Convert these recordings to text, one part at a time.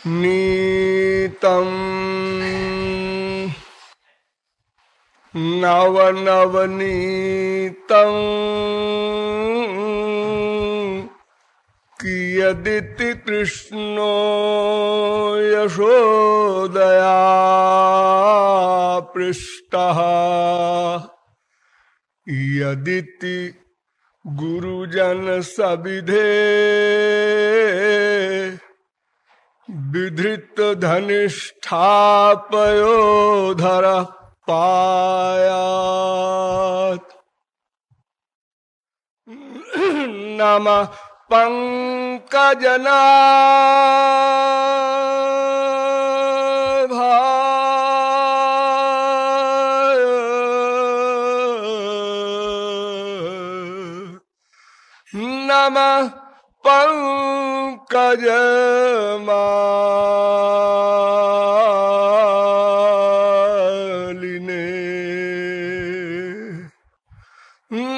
नीतं नवनवनीतं कियदिति कृष्णो यशोदया पृष्टः यदिति गुरुजन सविधे विधृत धनिष्ठापयोधर पायात् नमः पंकजनाभाय नमः पंकजमालिने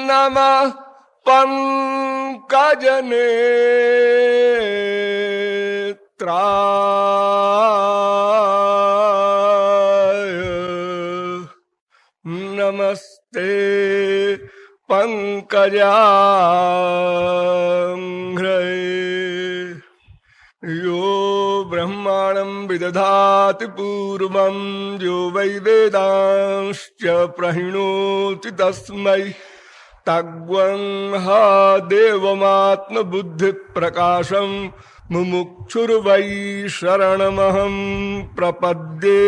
नमः पंकजनेत्राय नमस्ते पंकजांघ्रये यो ब्रह्माणं विदधाति पूर्वं यो वै वेदांश्च प्रणोति तस्मै तग्वं हा देवमात्मबुद्धिप्रकाशं मुमुक्षुर्वै शरणमहं प्रपद्ये।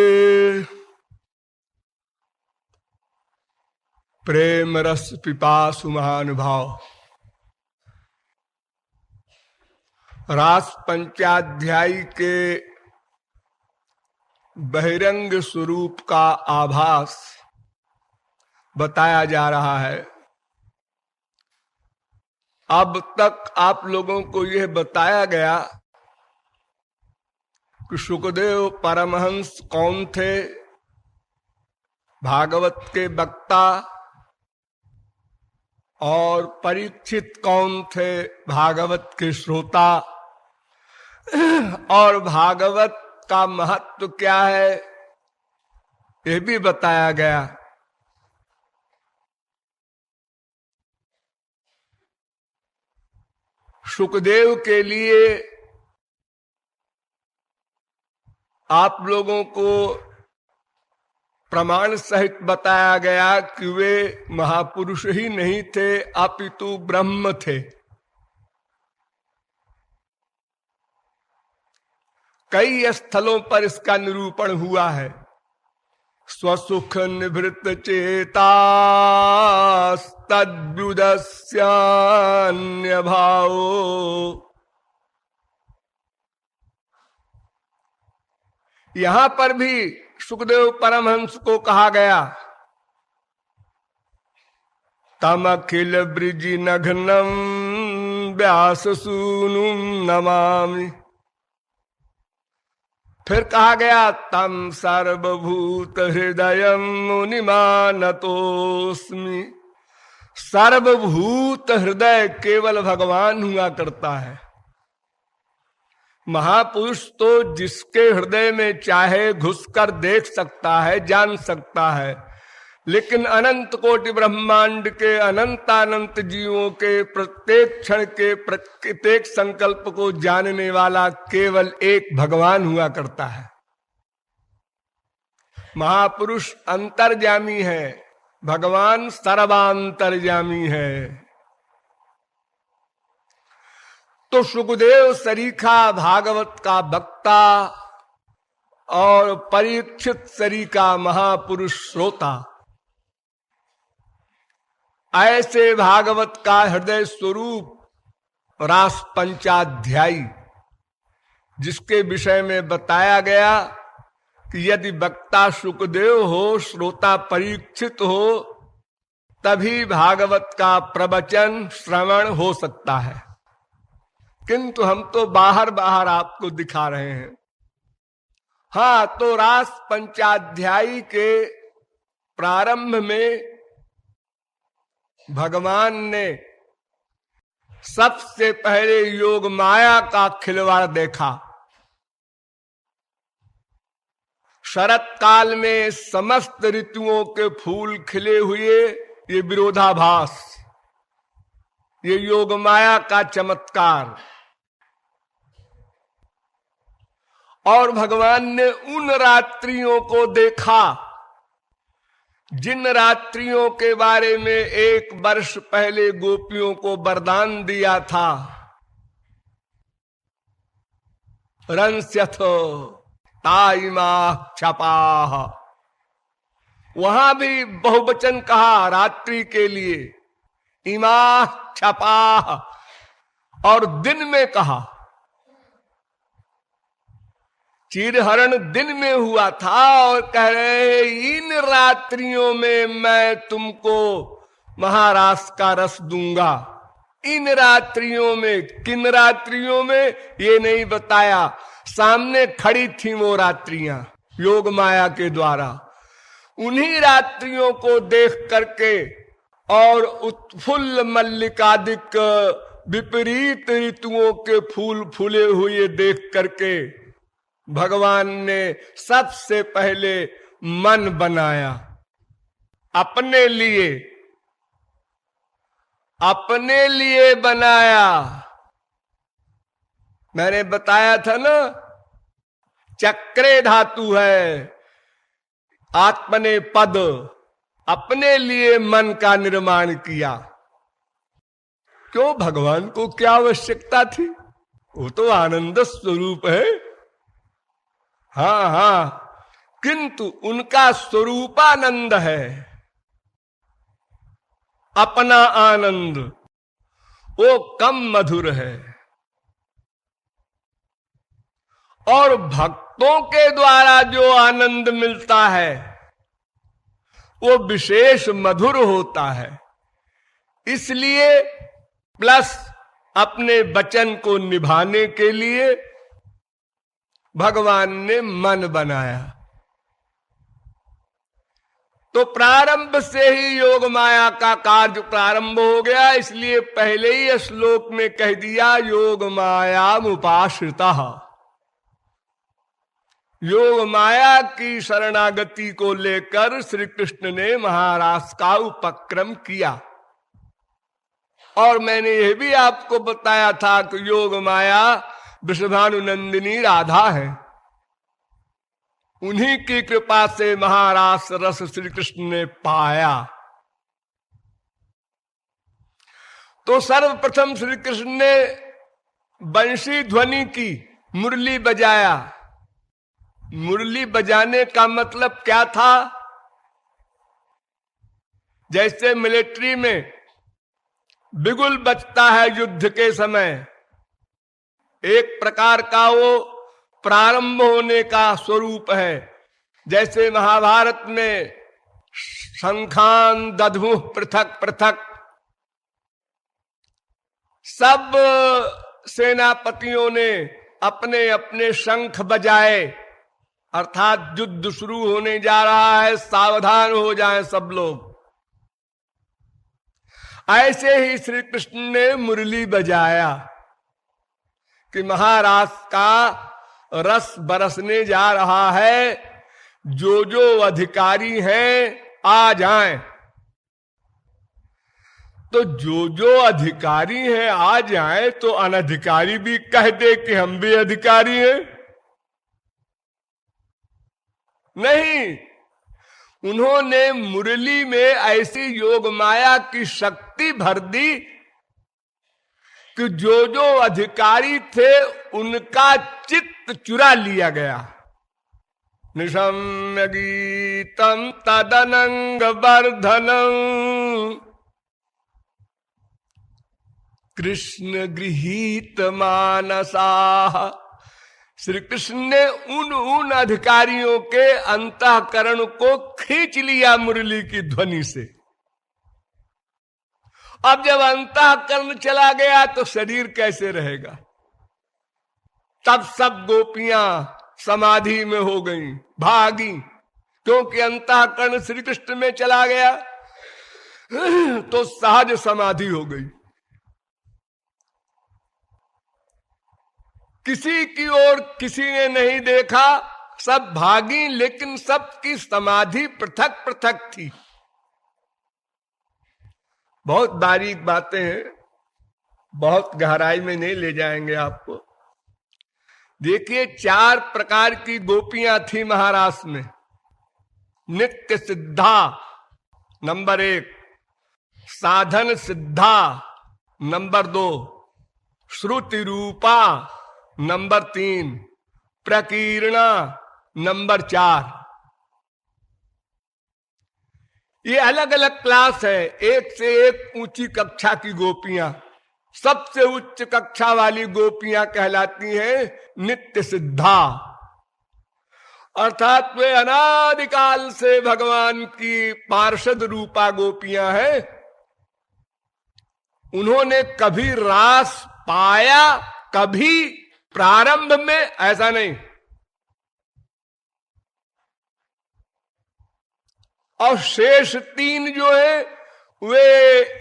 प्रेम रस पिपासु महानुभाव, रास पंचाध्यायी के बहिरंग स्वरूप का आभास बताया जा रहा है। अब तक आप लोगों को यह बताया गया कि सुखदेव परमहंस कौन थे, भागवत के वक्ता, और परीक्षित कौन थे, भागवत के श्रोता, और भागवत का महत्व क्या है यह भी बताया गया। सुखदेव के लिए आप लोगों को प्रमाण सहित बताया गया कि वे महापुरुष ही नहीं थे, अपितु ब्रह्म थे। कई स्थलों पर इसका निरूपण हुआ है। स्वसुख निवृत्त चेता तद्व्युदस्यान्य भावो, यहां पर भी सुखदेव परमहंस को कहा गया तम अखिल ब्रिजि नघनम व्यास सूनुम नमामि। फिर कहा गया तम सर्वभूत हृदय मुनिमानतोस्मि। सर्वभूत हृदय केवल भगवान हुआ करता है। महापुरुष तो जिसके हृदय में चाहे घुसकर देख सकता है, जान सकता है, लेकिन अनंत कोटि ब्रह्मांड के अनंतानंत जीवों के प्रत्येक क्षण के प्रत्येक संकल्प को जानने वाला केवल एक भगवान हुआ करता है। महापुरुष अंतर्यामी है, भगवान सर्वांतर्यामी है। तो सुखदेव सरीखा भागवत का वक्ता और परीक्षित सरीखा महापुरुष श्रोता, ऐसे भागवत का हृदय स्वरूप रास पंचाध्यायी, जिसके विषय में बताया गया कि यदि वक्ता सुखदेव हो, श्रोता परीक्षित हो, तभी भागवत का प्रवचन श्रवण हो सकता है। किंतु हम तो बाहर बाहर आपको दिखा रहे हैं। हाँ, तो रास पंचाध्यायी के प्रारंभ में भगवान ने सबसे पहले योग माया का खिलवाड़ देखा। शरत काल में समस्त ऋतुओं के फूल खिले हुए, ये विरोधाभास, ये योग माया का चमत्कार। और भगवान ने उन रात्रियों को देखा जिन रात्रियों के बारे में 1 वर्ष पहले गोपियों को वरदान दिया था, रंस्यथ ताइमा क्षपाः। वहां भी बहुवचन कहा रात्रि के लिए, इमा क्षपाः, और दिन में कहा। चीरहरण दिन में हुआ था और कह रहे इन रात्रियों में मैं तुमको महारास का रस दूंगा। इन रात्रियों में, किन रात्रियों में ये नहीं बताया। सामने खड़ी थी वो रात्रियां योग माया के द्वारा। उन्हीं रात्रियों को देख करके और उत्फुल्ल मल्लिकादिक विपरीत ऋतुओं के फूल फूले हुए देख करके भगवान ने सबसे पहले मन बनाया अपने लिए, अपने लिए बनाया। मैंने बताया था ना, चक्रे धातु है, आत्मने पद, अपने लिए मन का निर्माण किया। क्यों? भगवान को क्या आवश्यकता थी? वो तो आनंद स्वरूप है। हाँ हाँ, किंतु उनका स्वरूपानंद है, अपना आनंद, वो कम मधुर है। और भक्तों के द्वारा जो आनंद मिलता है वो विशेष मधुर होता है। इसलिए प्लस अपने वचन को निभाने के लिए भगवान ने मन बनाया। तो प्रारंभ से ही योग माया का कार्य प्रारंभ हो गया। इसलिए पहले ही श्लोक में कह दिया योग मायामुपाश्रितः। योग माया की शरणागति को लेकर श्री कृष्ण ने महारास का उपक्रम किया। और मैंने यह भी आपको बताया था कि योग माया वृषभानुनंदिनी राधा है। उन्हीं की कृपा से महारास रस श्री कृष्ण ने पाया। तो सर्वप्रथम श्री कृष्ण ने बंशी ध्वनि की, मुरली बजाया। मुरली बजाने का मतलब क्या था? जैसे मिलिट्री में बिगुल बजता है युद्ध के समय, एक प्रकार का वो प्रारंभ होने का स्वरूप है। जैसे महाभारत में शंखान दधमुह पृथक पृथक, सब सेनापतियों ने अपने अपने शंख बजाए, अर्थात युद्ध शुरू होने जा रहा है, सावधान हो जाएं सब लोग। ऐसे ही श्री कृष्ण ने मुरली बजाया कि महाराज का रस बरसने जा रहा है, जो जो अधिकारी हैं आ जाएं। तो जो जो अधिकारी हैं आ जाएं, तो अनधिकारी भी कह दे कि हम भी अधिकारी हैं? नहीं, उन्होंने मुरली में ऐसी योग माया की शक्ति भर दी कि जो जो अधिकारी थे उनका चित्त चुरा लिया गया। निशम्य गीतम तदनंग वर्धनम कृष्ण गृहीत मानसाः। श्री कृष्ण ने उन अधिकारियों के अंतःकरण को खींच लिया मुरली की ध्वनि से। अब जब अंतःकरण चला गया तो शरीर कैसे रहेगा? तब सब गोपियां समाधि में हो गईं, भागी, क्योंकि अंतःकरण श्री कृष्ण में चला गया तो सहज समाधि हो गई। किसी की ओर किसी ने नहीं देखा, सब भागी, लेकिन सबकी समाधि पृथक पृथक थी। बहुत बारीक बातें हैं, बहुत गहराई में नहीं ले जाएंगे आपको। देखिए, 4 प्रकार की गोपियां थी महाराष्ट्र में। नित्य सिद्धा नंबर 1, साधन सिद्धा नंबर 2, श्रुति रूपा नंबर 3, प्रकीर्णा नंबर 4। ये अलग अलग क्लास है, एक से एक ऊंची कक्षा की गोपियां। सबसे उच्च कक्षा वाली गोपियां कहलाती हैं नित्य सिद्धा, अर्थात वे अनादिकाल से भगवान की पार्षद रूपा गोपियां हैं। उन्होंने कभी रास पाया, कभी प्रारंभ में, ऐसा नहीं। और शेष 3 जो है वे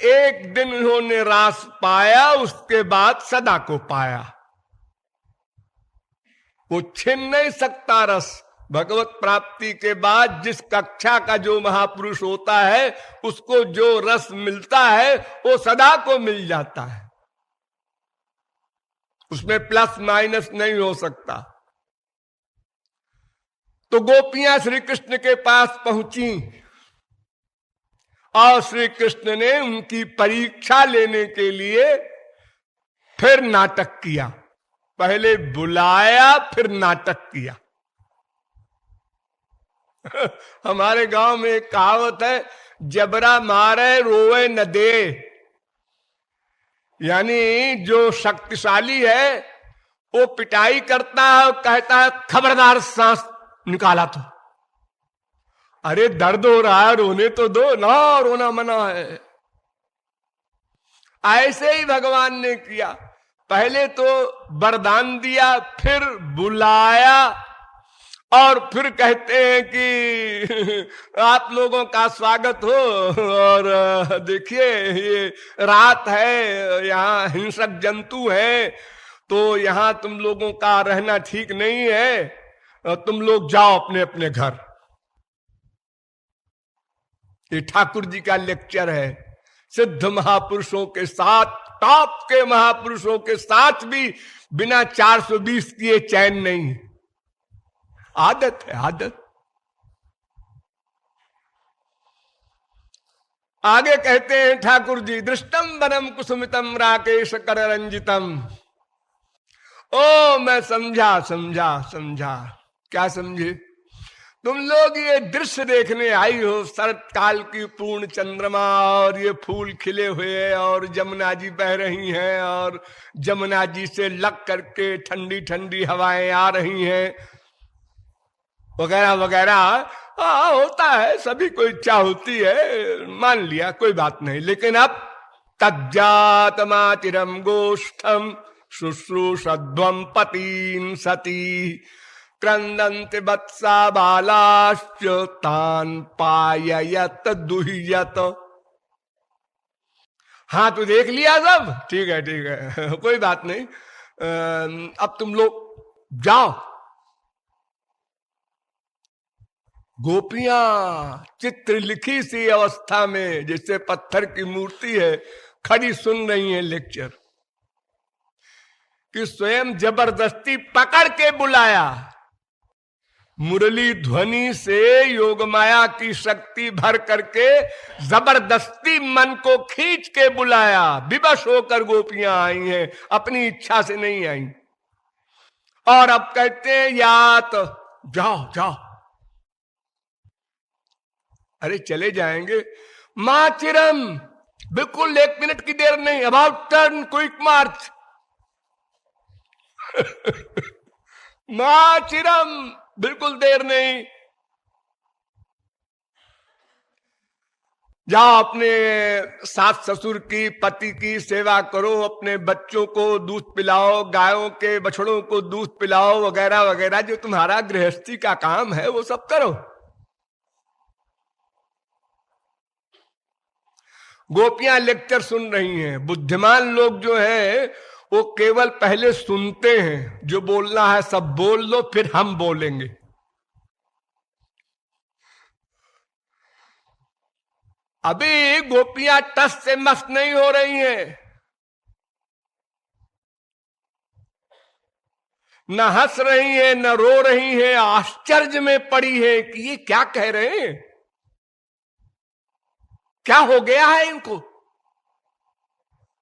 एक दिन उन्होंने रास पाया, उसके बाद सदा को पाया। वो छिन नहीं सकता रस। भगवत प्राप्ति के बाद जिस कक्षा का जो महापुरुष होता है, उसको जो रस मिलता है वो सदा को मिल जाता है, उसमें प्लस माइनस नहीं हो सकता। तो गोपियां श्री कृष्ण के पास पहुंची और श्री कृष्ण ने उनकी परीक्षा लेने के लिए फिर नाटक किया। पहले बुलाया, फिर नाटक किया। हमारे गांव में एक कहावत है, जबरा मारे रोवे न दे। यानी जो शक्तिशाली है वो पिटाई करता है और कहता है खबरदार सांस निकाला तो। अरे दर्द हो रहा है, रोने तो दो ना, रोना मना है। ऐसे ही भगवान ने किया, पहले तो वरदान दिया, फिर बुलाया और फिर कहते हैं कि आप लोगों का स्वागत हो। और देखिए ये रात है, यहाँ हिंसक जंतु है, तो यहाँ तुम लोगों का रहना ठीक नहीं है, तुम लोग जाओ अपने अपने घर। ये ठाकुर जी का लेक्चर है। सिद्ध महापुरुषों के साथ, टॉप के महापुरुषों के साथ भी बिना 420 किए चैन नहीं। आदत है, आदत। आगे कहते हैं ठाकुर जी, दृष्टम वनम कुसुमितम राकेश कर रंजितम। ओ मैं समझा समझा समझा। क्या समझे? तुम लोग ये दृश्य देखने आई हो, शरत काल की पूर्ण चंद्रमा और ये फूल खिले हुए और जमुना जी बह रही हैं और जमुना जी से लग करके ठंडी ठंडी हवाएं आ रही हैं वगैरह वगैरह। होता है, सभी को इच्छा होती है, मान लिया, कोई बात नहीं। लेकिन अब तज्जात मातिरम गोष्ठम शुश्रूषध्वम पतीन सती क्रंदन्ति वत्सा बालाश्च तान पाययत दुह्यत। हाँ तो देख लिया सब, ठीक है ठीक है, कोई बात नहीं। अब तुम लोग जाओ। गोपियां चित्र लिखी सी अवस्था में, जैसे पत्थर की मूर्ति है, खड़ी सुन रही है लेक्चर, कि स्वयं जबरदस्ती पकड़ के बुलाया। मुरली ध्वनि से योग माया की शक्ति भर करके जबरदस्ती मन को खींच के बुलाया। विवश होकर गोपियां आई हैं, अपनी इच्छा से नहीं आई। और अब कहते हैं यात, जाओ जाओ। अरे चले जाएंगे। मां चिरम, बिल्कुल 1 मिनट की देर नहीं, अबाउट टर्न, क्विक मार्च। मां चिरम, बिल्कुल देर नहीं। जाओ अपने सास ससुर की, पति की सेवा करो, अपने बच्चों को दूध पिलाओ, गायों के बछड़ों को दूध पिलाओ वगैरह वगैरह, जो तुम्हारा गृहस्थी का काम है वो सब करो। गोपियां लेक्चर सुन रही हैं। बुद्धिमान लोग जो है वो केवल पहले सुनते हैं, जो बोलना है सब बोल लो, फिर हम बोलेंगे। अभी गोपियां टस से मस नहीं हो रही हैं, न हंस रही हैं न रो रही हैं, आश्चर्य में पड़ी है कि ये क्या कह रहे हैं, क्या हो गया है इनको,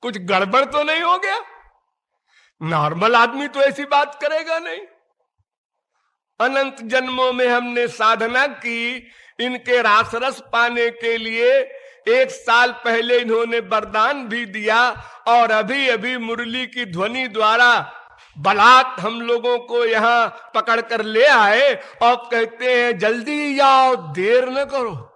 कुछ गड़बड़ तो नहीं हो गया। नॉर्मल आदमी तो ऐसी बात करेगा नहीं। अनंत जन्मों में हमने साधना की, इनके रासरस पाने के लिए 1 साल पहले इन्होंने वरदान भी दिया, और अभी अभी मुरली की ध्वनि द्वारा बलात् हम लोगों को यहां पकड़ कर ले आए और कहते हैं जल्दी जाओ, देर न करो।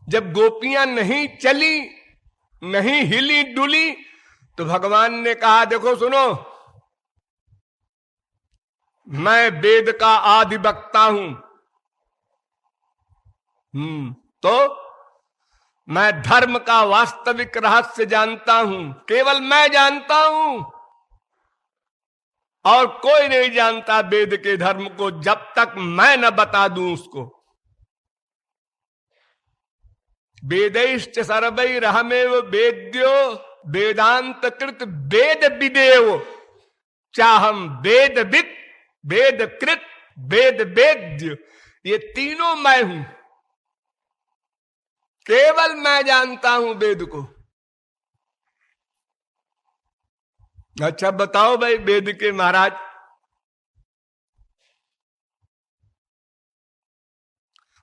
जब गोपियां नहीं चली, नहीं हिली डुली, तो भगवान ने कहा देखो सुनो, मैं वेद का आदि वक्ता हूं। तो मैं धर्म का वास्तविक रहस्य जानता हूं, केवल मैं जानता हूं, और कोई नहीं जानता वेद के धर्म को जब तक मैं न बता दूं उसको। वेदैश्च सर्वैरहमेव वेद्यो वेदांत कृत वेद विदेव, चाहम वेदविद वेद कृत वेद वेद्य, ये तीनों मैं हूं, केवल मैं जानता हूं वेद को। अच्छा बताओ भाई वेद के महाराज,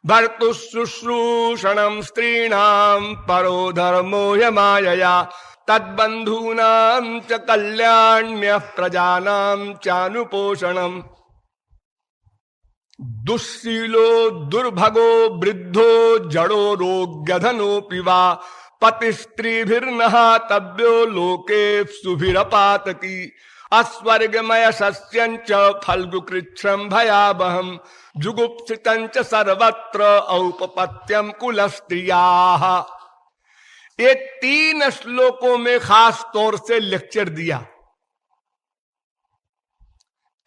भर्तु शुश्रूषणम स्त्रीणाम परो धर्मो यमायया, तद्बंधूनां च कल्याण्य प्रजानां चानुपोषणम, दुःशीलो दुर्भगो वृद्धो जड़ो रोग्यधनोऽपि वा, पतिस्त्रीभिर्नहातव्यो लोके सुभिरपातकी, अस्वर्गमय सस्यंच फल्गुकृच्छ्रम भयावहम, जुगुप्सितंच सर्वत्र औपपत्यम कुलस्त्रियाः। ये 3 श्लोकों में खास तौर से लेक्चर दिया।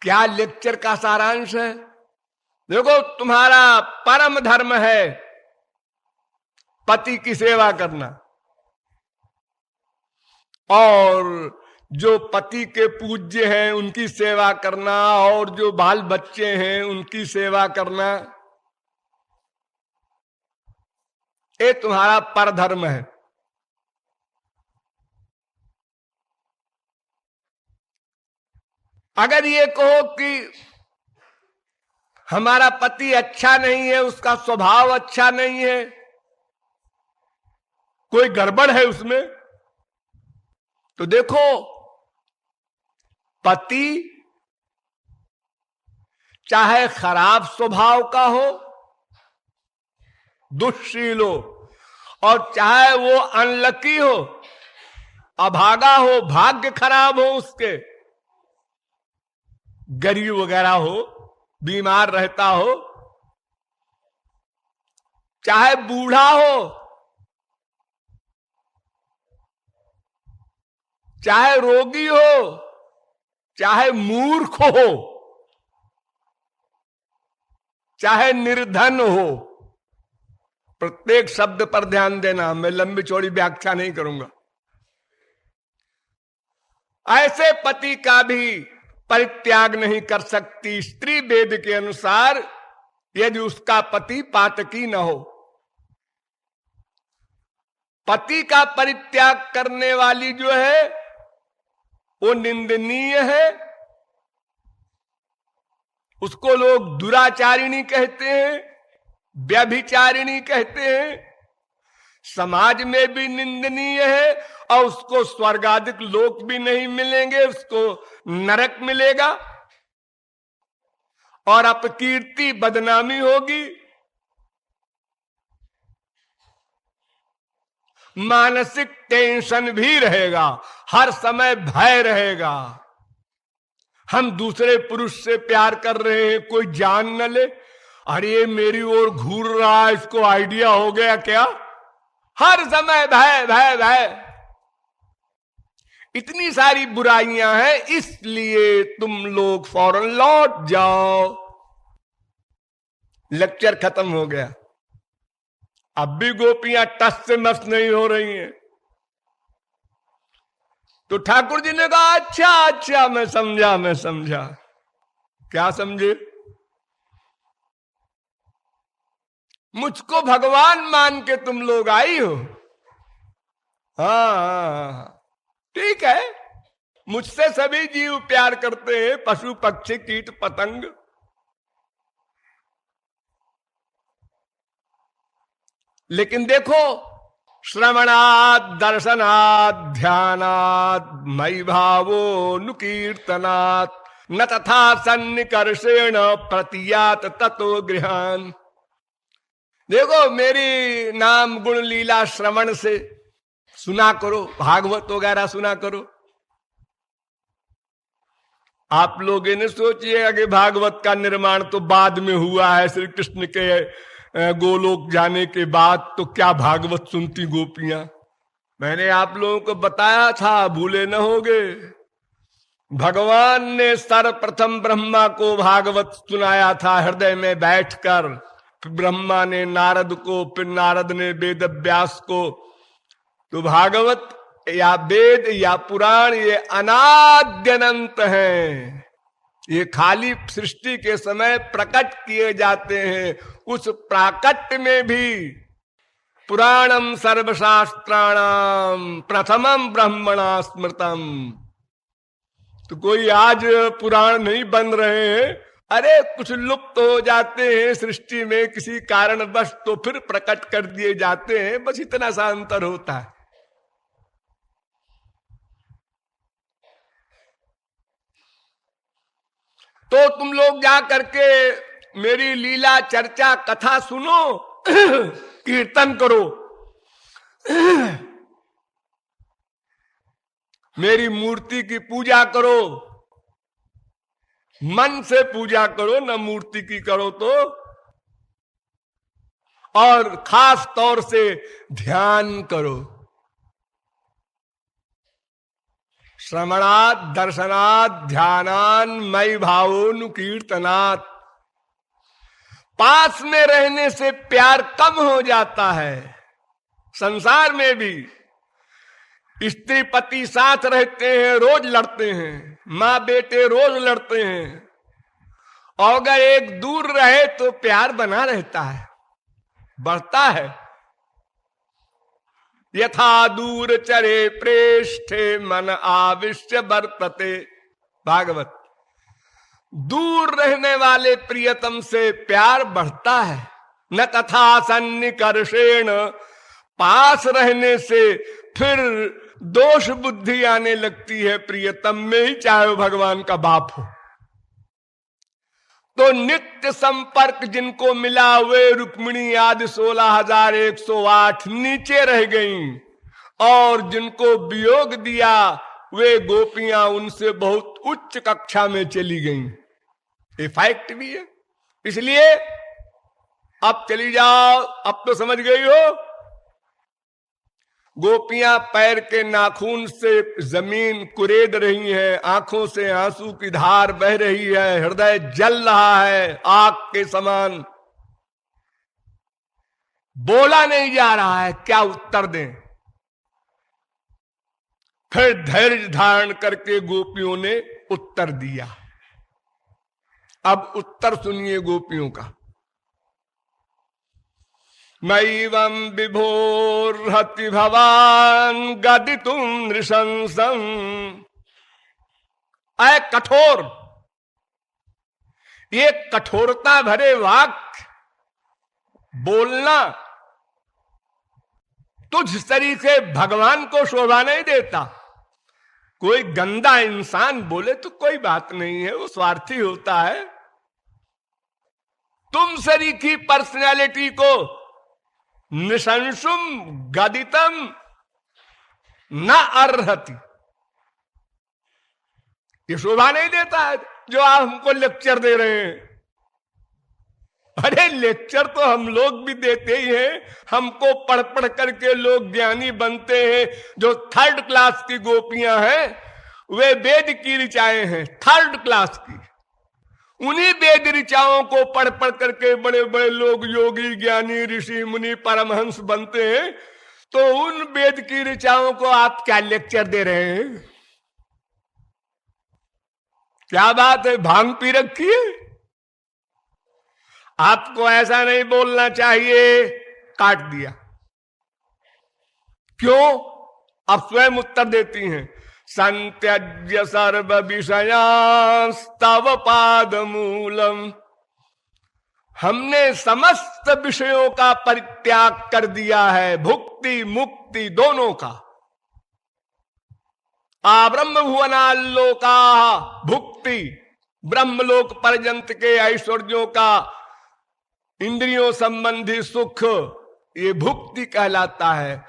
क्या लेक्चर का सारांश है? देखो तुम्हारा परम धर्म है पति की सेवा करना, और जो पति के पूज्य हैं उनकी सेवा करना, और जो बाल बच्चे हैं उनकी सेवा करना, ये तुम्हारा पर धर्म है। अगर ये कहो कि हमारा पति अच्छा नहीं है, उसका स्वभाव अच्छा नहीं है, कोई गड़बड़ है उसमें, तो देखो पति चाहे खराब स्वभाव का हो, दुष्शील हो, और चाहे वो अनलकी हो, अभागा हो, भाग्य खराब हो उसके, गरीब वगैरह हो, बीमार रहता हो, चाहे बूढ़ा हो, चाहे रोगी हो, चाहे मूर्ख हो, चाहे निर्धन हो, प्रत्येक शब्द पर ध्यान देना, मैं लंबी चौड़ी व्याख्या नहीं करूंगा। ऐसे पति का भी परित्याग नहीं कर सकती स्त्री वेद के अनुसार, यदि उसका पति पातकी न हो। पति का परित्याग करने वाली जो है वो निंदनीय है, उसको लोग दुराचारिणी कहते हैं, व्यभिचारिणी कहते हैं, समाज में भी निंदनीय है, और उसको स्वर्गादिक लोक भी नहीं मिलेंगे, उसको नरक मिलेगा और अपकीर्ति बदनामी होगी, मानसिक टेंशन भी रहेगा, हर समय भय रहेगा। हम दूसरे पुरुष से प्यार कर रहे हैं, कोई जान न ले, अरे ये मेरी ओर घूर रहा है, इसको आइडिया हो गया क्या, हर समय भय भय भय। इतनी सारी बुराइयां हैं, इसलिए तुम लोग फौरन लौट जाओ। लेक्चर खत्म हो गया। अब भी गोपियां टस से मस नहीं हो रही हैं। तो ठाकुर जी ने कहा अच्छा अच्छा, मैं समझा। क्या समझे? मुझको भगवान मान के तुम लोग आई हो। हाँ, ठीक है, मुझसे सभी जीव प्यार करते हैं, पशु पक्षी कीट पतंग। लेकिन देखो, श्रवणात् दर्शनात् ध्यानात् मयि भावो नुकीर्तनात् न तथा सन्निकर्षेण प्रतीयात ततो गृहान। देखो, मेरी नाम गुण लीला श्रवण से सुना करो, भागवत वगैरह सुना करो। आप लोग इन्हें सोचिएगा कि भागवत का निर्माण तो बाद में हुआ है, श्री कृष्ण के गोलोक जाने के बाद, तो क्या भागवत सुनती गोपियां। मैंने आप लोगों को बताया था, भूले न होगे। भगवान ने सर्वप्रथम ब्रह्मा को भागवत सुनाया था हृदय में बैठकर। ब्रह्मा ने नारद को, फिर नारद ने वेद व्यास को। तो भागवत या वेद या पुराण ये अनाद्यनंत हैं। ये खाली सृष्टि के समय प्रकट किए जाते हैं। उस प्राकट्य में भी पुराणम सर्वशास्त्राणाम प्रथमम ब्रह्मणा स्मृतम। तो कोई आज पुराण नहीं बन रहे हैं, अरे कुछ लुप्त हो जाते हैं सृष्टि में किसी कारणवश, तो फिर प्रकट कर दिए जाते हैं, बस इतना सा अंतर होता है। तो तुम लोग जा करके मेरी लीला चर्चा कथा सुनो, कीर्तन करो, मेरी मूर्ति की पूजा करो। मन से पूजा करो, न मूर्ति की करो तो। और खास तौर से ध्यान करो। श्रवणात् दर्शनात् ध्यानान् मयि भावोनु कीर्तनात्। पास में रहने से प्यार कम हो जाता है। संसार में भी स्त्री पति साथ रहते हैं, रोज लड़ते हैं, माँ बेटे रोज लड़ते हैं, और अगर एक दूर रहे तो प्यार बना रहता है, बढ़ता है। यथा दूर चरे प्रेष्ठे मन आविश्य वर्तते। भागवत। दूर रहने वाले प्रियतम से प्यार बढ़ता है। न तथा सन्निकर्षेण, पास रहने से फिर दोष बुद्धि आने लगती है प्रियतम में ही, चाहे भगवान का बाप हो। तो नित्य संपर्क जिनको मिला वे रुक्मिणी आदि 16,108 नीचे रह गईं, और जिनको वियोग दिया वे गोपियां उनसे बहुत उच्च कक्षा में चली गईं। ये फैक्ट भी है। इसलिए अब चली जाओ, अब तो समझ गई हो। गोपियां पैर के नाखून से जमीन कुरेद रही हैं, आंखों से आंसू की धार बह रही है, हृदय जल रहा है आग के समान। बोला नहीं जा रहा है, क्या उत्तर दें। फिर धैर्य धारण करके गोपियों ने उत्तर दिया। अब उत्तर सुनिए गोपियों का। मैवं विभोर्हति भवान गदितुम नृशंसं। ऐ कठोर, ये कठोरता भरे वाक्य बोलना तुझ तरीके भगवान को शोभा नहीं देता। कोई गंदा इंसान बोले तो कोई बात नहीं है, वो स्वार्थी होता है। तुम सरीखी पर्सनैलिटी को निशंसुम गदितम न अर्हति, ये शोभा नहीं देता है जो आप हमको लेक्चर दे रहे हैं। अरे लेक्चर तो हम लोग भी देते ही हैं, हमको पढ़ पढ़ करके लोग ज्ञानी बनते हैं। जो 3rd क्लास की गोपियां हैं वे वेद की ऋचाएं हैं, 3rd क्लास की। उन्हीं वेद ऋचाओं को पढ़ पढ़ करके बड़े बड़े लोग योगी ज्ञानी ऋषि मुनि परमहंस बनते हैं, तो उन वेद की ऋचाओं को आप क्या लेक्चर दे रहे हैं? क्या बात है, भांग पी रखी है? आपको ऐसा नहीं बोलना चाहिए। काट दिया। क्यों? आप स्वयं उत्तर देती हैं, संत्यज्य सर्व विषयांस्तव पाद मूलम। हमने समस्त विषयों का परित्याग कर दिया है, भुक्ति मुक्ति दोनों का। ब्रह्म भुवनालोका, भुक्ति ब्रह्मलोक पर्यंत के ऐश्वर्यों का, इंद्रियों संबंधी सुख, ये भुक्ति कहलाता है।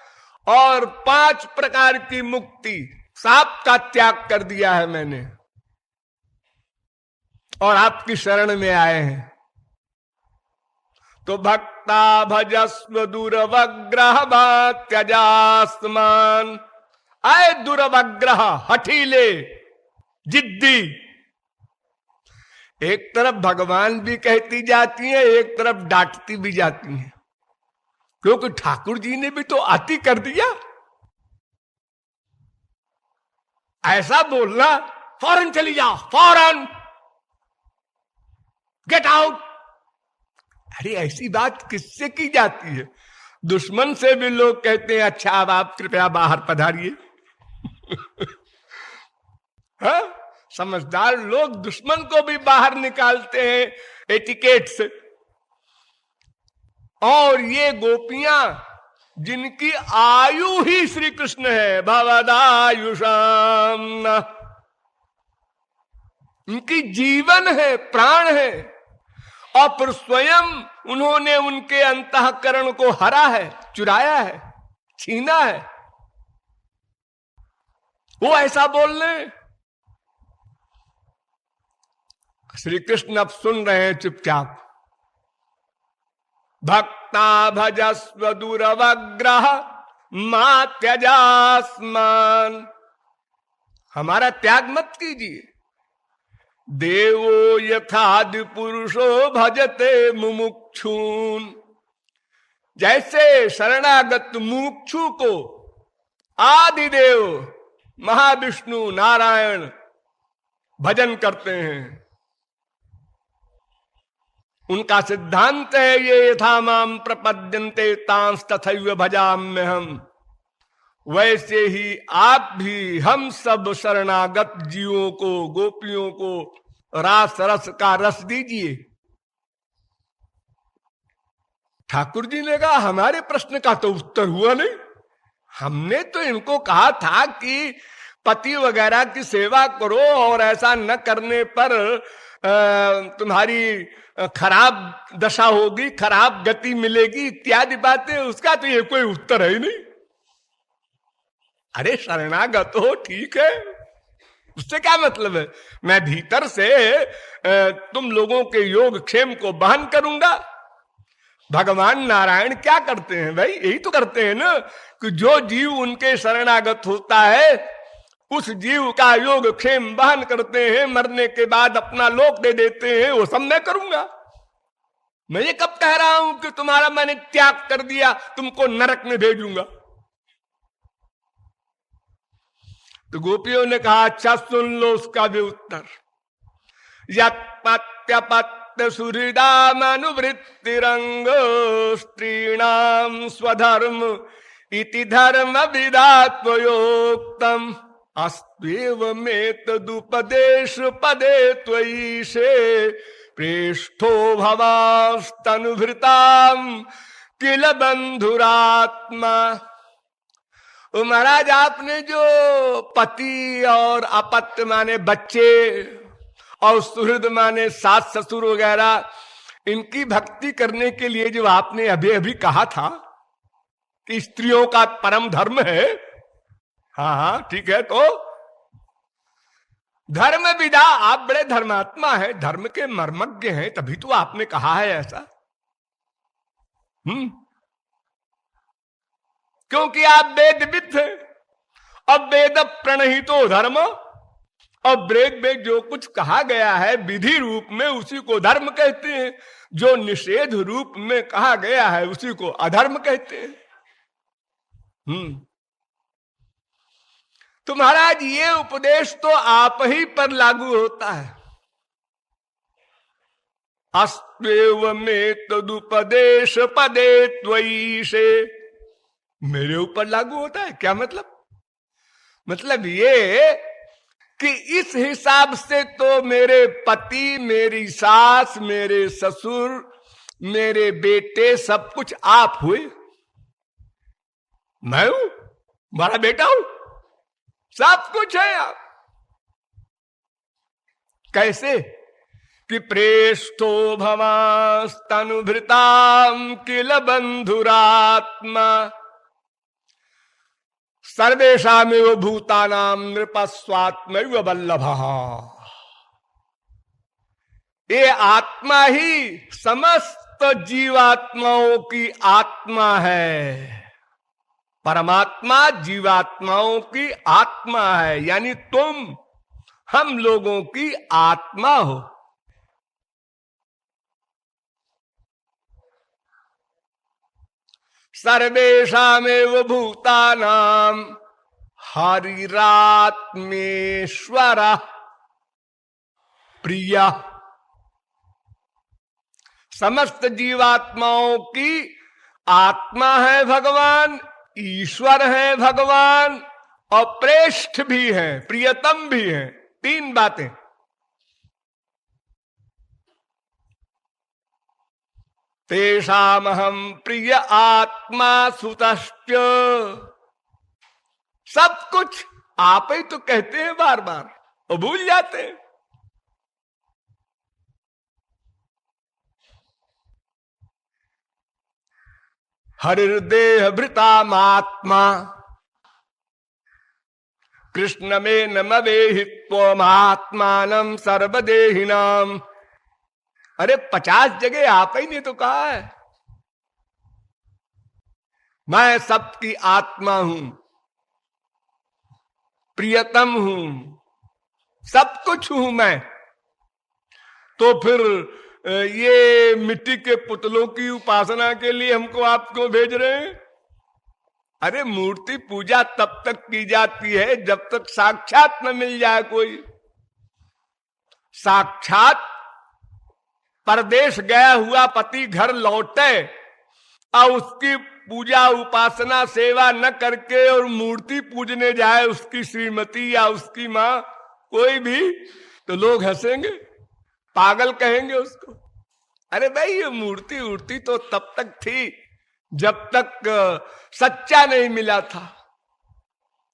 और 5 प्रकार की मुक्ति, साप का त्याग कर दिया है मैंने, और आपकी शरण में आए हैं। तो भक्ता भजस्व दुर्वग्रह त्यजास्मान। आए दुर्वग्रह, हठीले, जिद्दी। एक तरफ भगवान भी कहती जाती है, एक तरफ डांटती भी जाती है, क्योंकि ठाकुर जी ने भी तो अति कर दिया। ऐसा बोलना, फौरन चली जाओ, फौरन गेट आउट। अरे ऐसी बात किससे की जाती है? दुश्मन से भी लोग कहते हैं, अच्छा अब आप कृपया बाहर पधारिए। हाँ? समझदार लोग दुश्मन को भी बाहर निकालते हैं एटिकेट से। और ये गोपियां जिनकी आयु ही श्री कृष्ण है, भवदायुषाम, उनकी जीवन है, प्राण है, और फिर स्वयं उन्होंने उनके अंतःकरण को हरा है, चुराया है, छीना है। वो ऐसा बोल रहे। श्री कृष्ण अब सुन रहे हैं चुपचाप। भक्ता भजस्व दुर्वग्रह मा त्यजास्मान। हमारा त्याग मत कीजिए। देवो यथादि पुरुषो भजते मुमुक्षून। जैसे शरणागत मुमुक्षु को आदिदेव महाविष्णु नारायण भजन करते हैं, उनका सिद्धांत है ये, यथा माम प्रपद्यन्ते तांस तथैव भजाम्यहम्। वैसे ही आप भी हम सब शरणागत जीवों को, गोपियों को रास रस का रस दीजिए। ठाकुर जी ने कहा, हमारे प्रश्न का तो उत्तर हुआ नहीं। हमने तो इनको कहा था कि पति वगैरह की सेवा करो, और ऐसा न करने पर तुम्हारी खराब दशा होगी, खराब गति मिलेगी, इत्यादि बातें। उसका तो ये कोई उत्तर है ही नहीं। अरे शरणागत हो, ठीक है, उससे क्या मतलब है? मैं भीतर से तुम लोगों के योग क्षेम को बहन करूंगा। भगवान नारायण क्या करते हैं भाई? यही तो करते हैं ना, कि जो जीव उनके शरणागत होता है उस जीव का योग क्षेम बहन करते हैं, मरने के बाद अपना लोक दे देते हैं। वो सब मैं करूंगा। मैं ये कब कह रहा हूं कि तुम्हारा मैंने त्याग कर दिया, तुमको नरक में भेजूंगा? तो गोपियों ने कहा, अच्छा सुन लो उसका भी उत्तर। यत्पत्यपत्य सुहृदाम अनुवृत्तिरंग स्त्रीणाम स्वधर्म इति धर्म विदात्वयोक्तम अस्त्वेव में तदुपदेश पदे त्वयीशे प्रेष्ठो भवास्तनुभृताम किल बंधुरात्मा। महाराज, आपने जो पति और अपत्य माने बच्चे और सुहृद माने सास ससुर वगैरह, इनकी भक्ति करने के लिए जो आपने अभी अभी कहा था कि स्त्रियों का परम धर्म है, हाँ हाँ ठीक है, तो धर्म विदा, आप बड़े धर्मात्मा हैं, धर्म के मर्मज्ञ हैं, तभी तो आपने कहा है ऐसा। क्योंकि आप वेदविद हैं। अब वेद प्रणहितो धर्म, और वेद में जो कुछ कहा गया है विधि रूप में उसी को धर्म कहते हैं, जो निषेध रूप में कहा गया है उसी को अधर्म कहते हैं। तो महाराज ये उपदेश तो आप ही पर लागू होता है। अस्त्वेव में तदुपदेश पदे त्वयि से, मेरे ऊपर लागू होता है। क्या मतलब? मतलब ये कि इस हिसाब से तो मेरे पति, मेरी सास, मेरे ससुर, मेरे बेटे सब कुछ आप हुए। मैं हूं, बड़ा बेटा हूं, सब कुछ है आप। कैसे कि प्रेष्ठो भवास्तनुभृताम किल बंधुरात्मा सर्वेषामेव भूतानाम नृपस्वात्मैव वल्लभः। ये आत्मा ही समस्त जीवात्माओं की आत्मा है। परमात्मा जीवात्माओं की आत्मा है, यानी तुम हम लोगों की आत्मा हो। सर्वेषामेव भूतानां हरिरात्मेश्वर प्रिय। समस्त जीवात्माओं की आत्मा है भगवान, ईश्वर है भगवान, और प्रेष्ठ भी है, प्रियतम भी है। तीन बातें। तेषामहं प्रिय आत्मा सुतश्च। सब कुछ आप ही तो कहते हैं बार बार और भूल जाते हैं। हरिर्देह भृतामात्मा कृष्ण में नमवेहित्वमात्मानं सर्वदेहिनाम। अरे 50 जगह आप ही ने तो कहा है मैं सबकी आत्मा हूं, प्रियतम हूं, सब कुछ हूं मैं। तो फिर ये मिट्टी के पुतलों की उपासना के लिए हमको आप क्यों भेज रहे हैं? अरे मूर्ति पूजा तब तक की जाती है जब तक साक्षात न मिल जाए कोई। साक्षात परदेश गया हुआ पति घर लौटे और उसकी पूजा उपासना सेवा न करके और मूर्ति पूजने जाए उसकी श्रीमती या उसकी मां कोई भी, तो लोग हंसेंगे, पागल कहेंगे उसको। अरे भाई ये मूर्ति उर्ति तो तब तक थी जब तक सच्चा नहीं मिला था,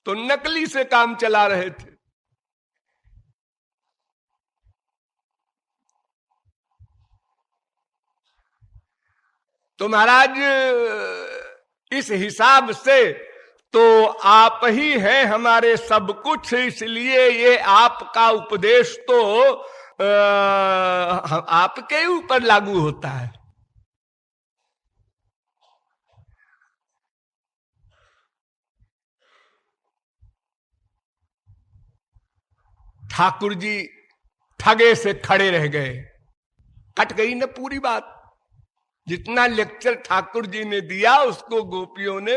तो नकली से काम चला रहे थे। तो महाराज इस हिसाब से तो आप ही हैं हमारे सब कुछ, इसलिए ये आपका उपदेश तो आपके ऊपर लागू होता है। ठाकुर जी ठगे से खड़े रह गए, कट गई न पूरी बात। जितना लेक्चर ठाकुर जी ने दिया उसको गोपियों ने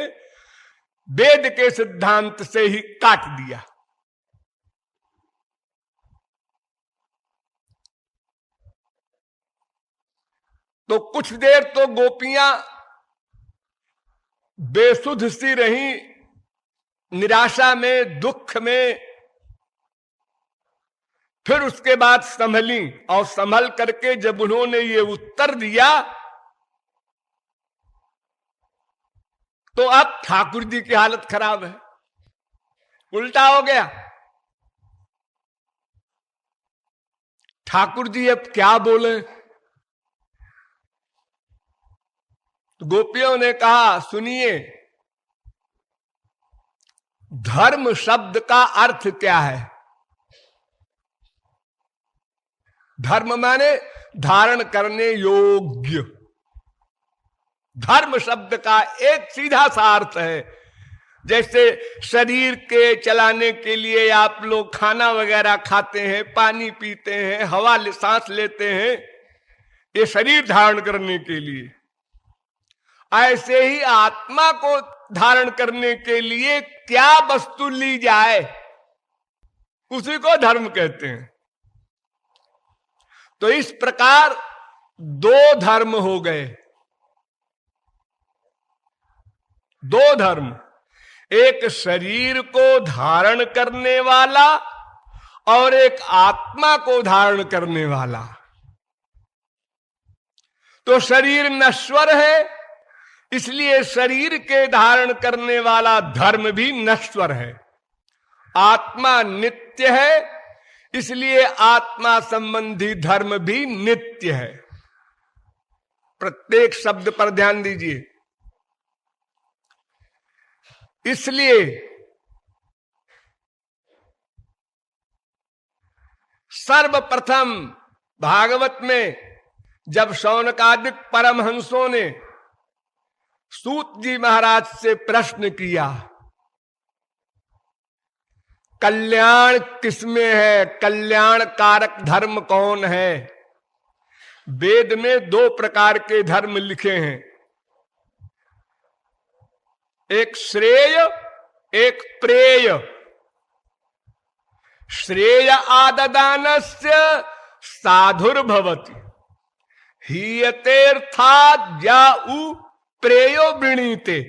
वेद के सिद्धांत से ही काट दिया। तो कुछ देर तो गोपियां बेसुध सी रही, निराशा में, दुख में। फिर उसके बाद संभली, और संभल करके जब उन्होंने ये उत्तर दिया तो अब ठाकुर जी की हालत खराब है, उल्टा हो गया। ठाकुर जी अब क्या बोले? तो गोपियों ने कहा सुनिए, धर्म शब्द का अर्थ क्या है? धर्म माने धारण करने योग्य। धर्म शब्द का एक सीधा सा अर्थ है जैसे शरीर के चलाने के लिए आप लोग खाना वगैरह खाते हैं, पानी पीते हैं, हवा सांस लेते हैं, ये शरीर धारण करने के लिए, ऐसे ही आत्मा को धारण करने के लिए क्या वस्तु ली जाए, उसी को धर्म कहते हैं। तो इस प्रकार दो धर्म हो गए, दो धर्म, एक शरीर को धारण करने वाला और एक आत्मा को धारण करने वाला। तो शरीर नश्वर है, इसलिए शरीर के धारण करने वाला धर्म भी नश्वर है। आत्मा नित्य है, इसलिए आत्मा संबंधी धर्म भी नित्य है। प्रत्येक शब्द पर ध्यान दीजिए। इसलिए सर्वप्रथम भागवत में जब शौनकादिक परमहंसों ने सूत जी महाराज से प्रश्न किया, कल्याण किसमें है, कल्याण कारक धर्म कौन है? वेद में दो प्रकार के धर्म लिखे हैं, एक श्रेय एक प्रेय। श्रेय आददानस्य साधुर्भवति हीयतेर्थात् जाउ प्रेयो वृणीते।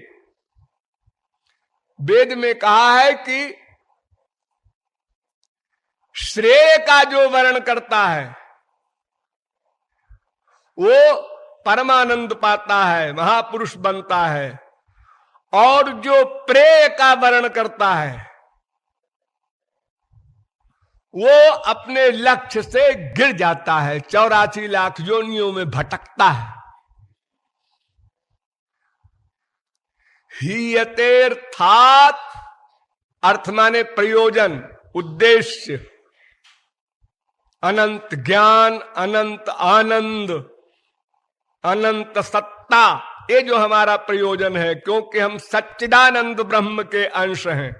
वेद में कहा है कि श्रेय का जो वर्ण करता है वो परमानंद पाता है, महापुरुष बनता है, और जो प्रेय का वर्ण करता है वो अपने लक्ष्य से गिर जाता है, 84 लाख योनियों में भटकता है। हीयतेर्थात् अर्थ माने प्रयोजन, उद्देश्य, अनंत ज्ञान, अनंत आनंद, अनंत सत्ता, ये जो हमारा प्रयोजन है, क्योंकि हम सच्चिदानंद ब्रह्म के अंश हैं।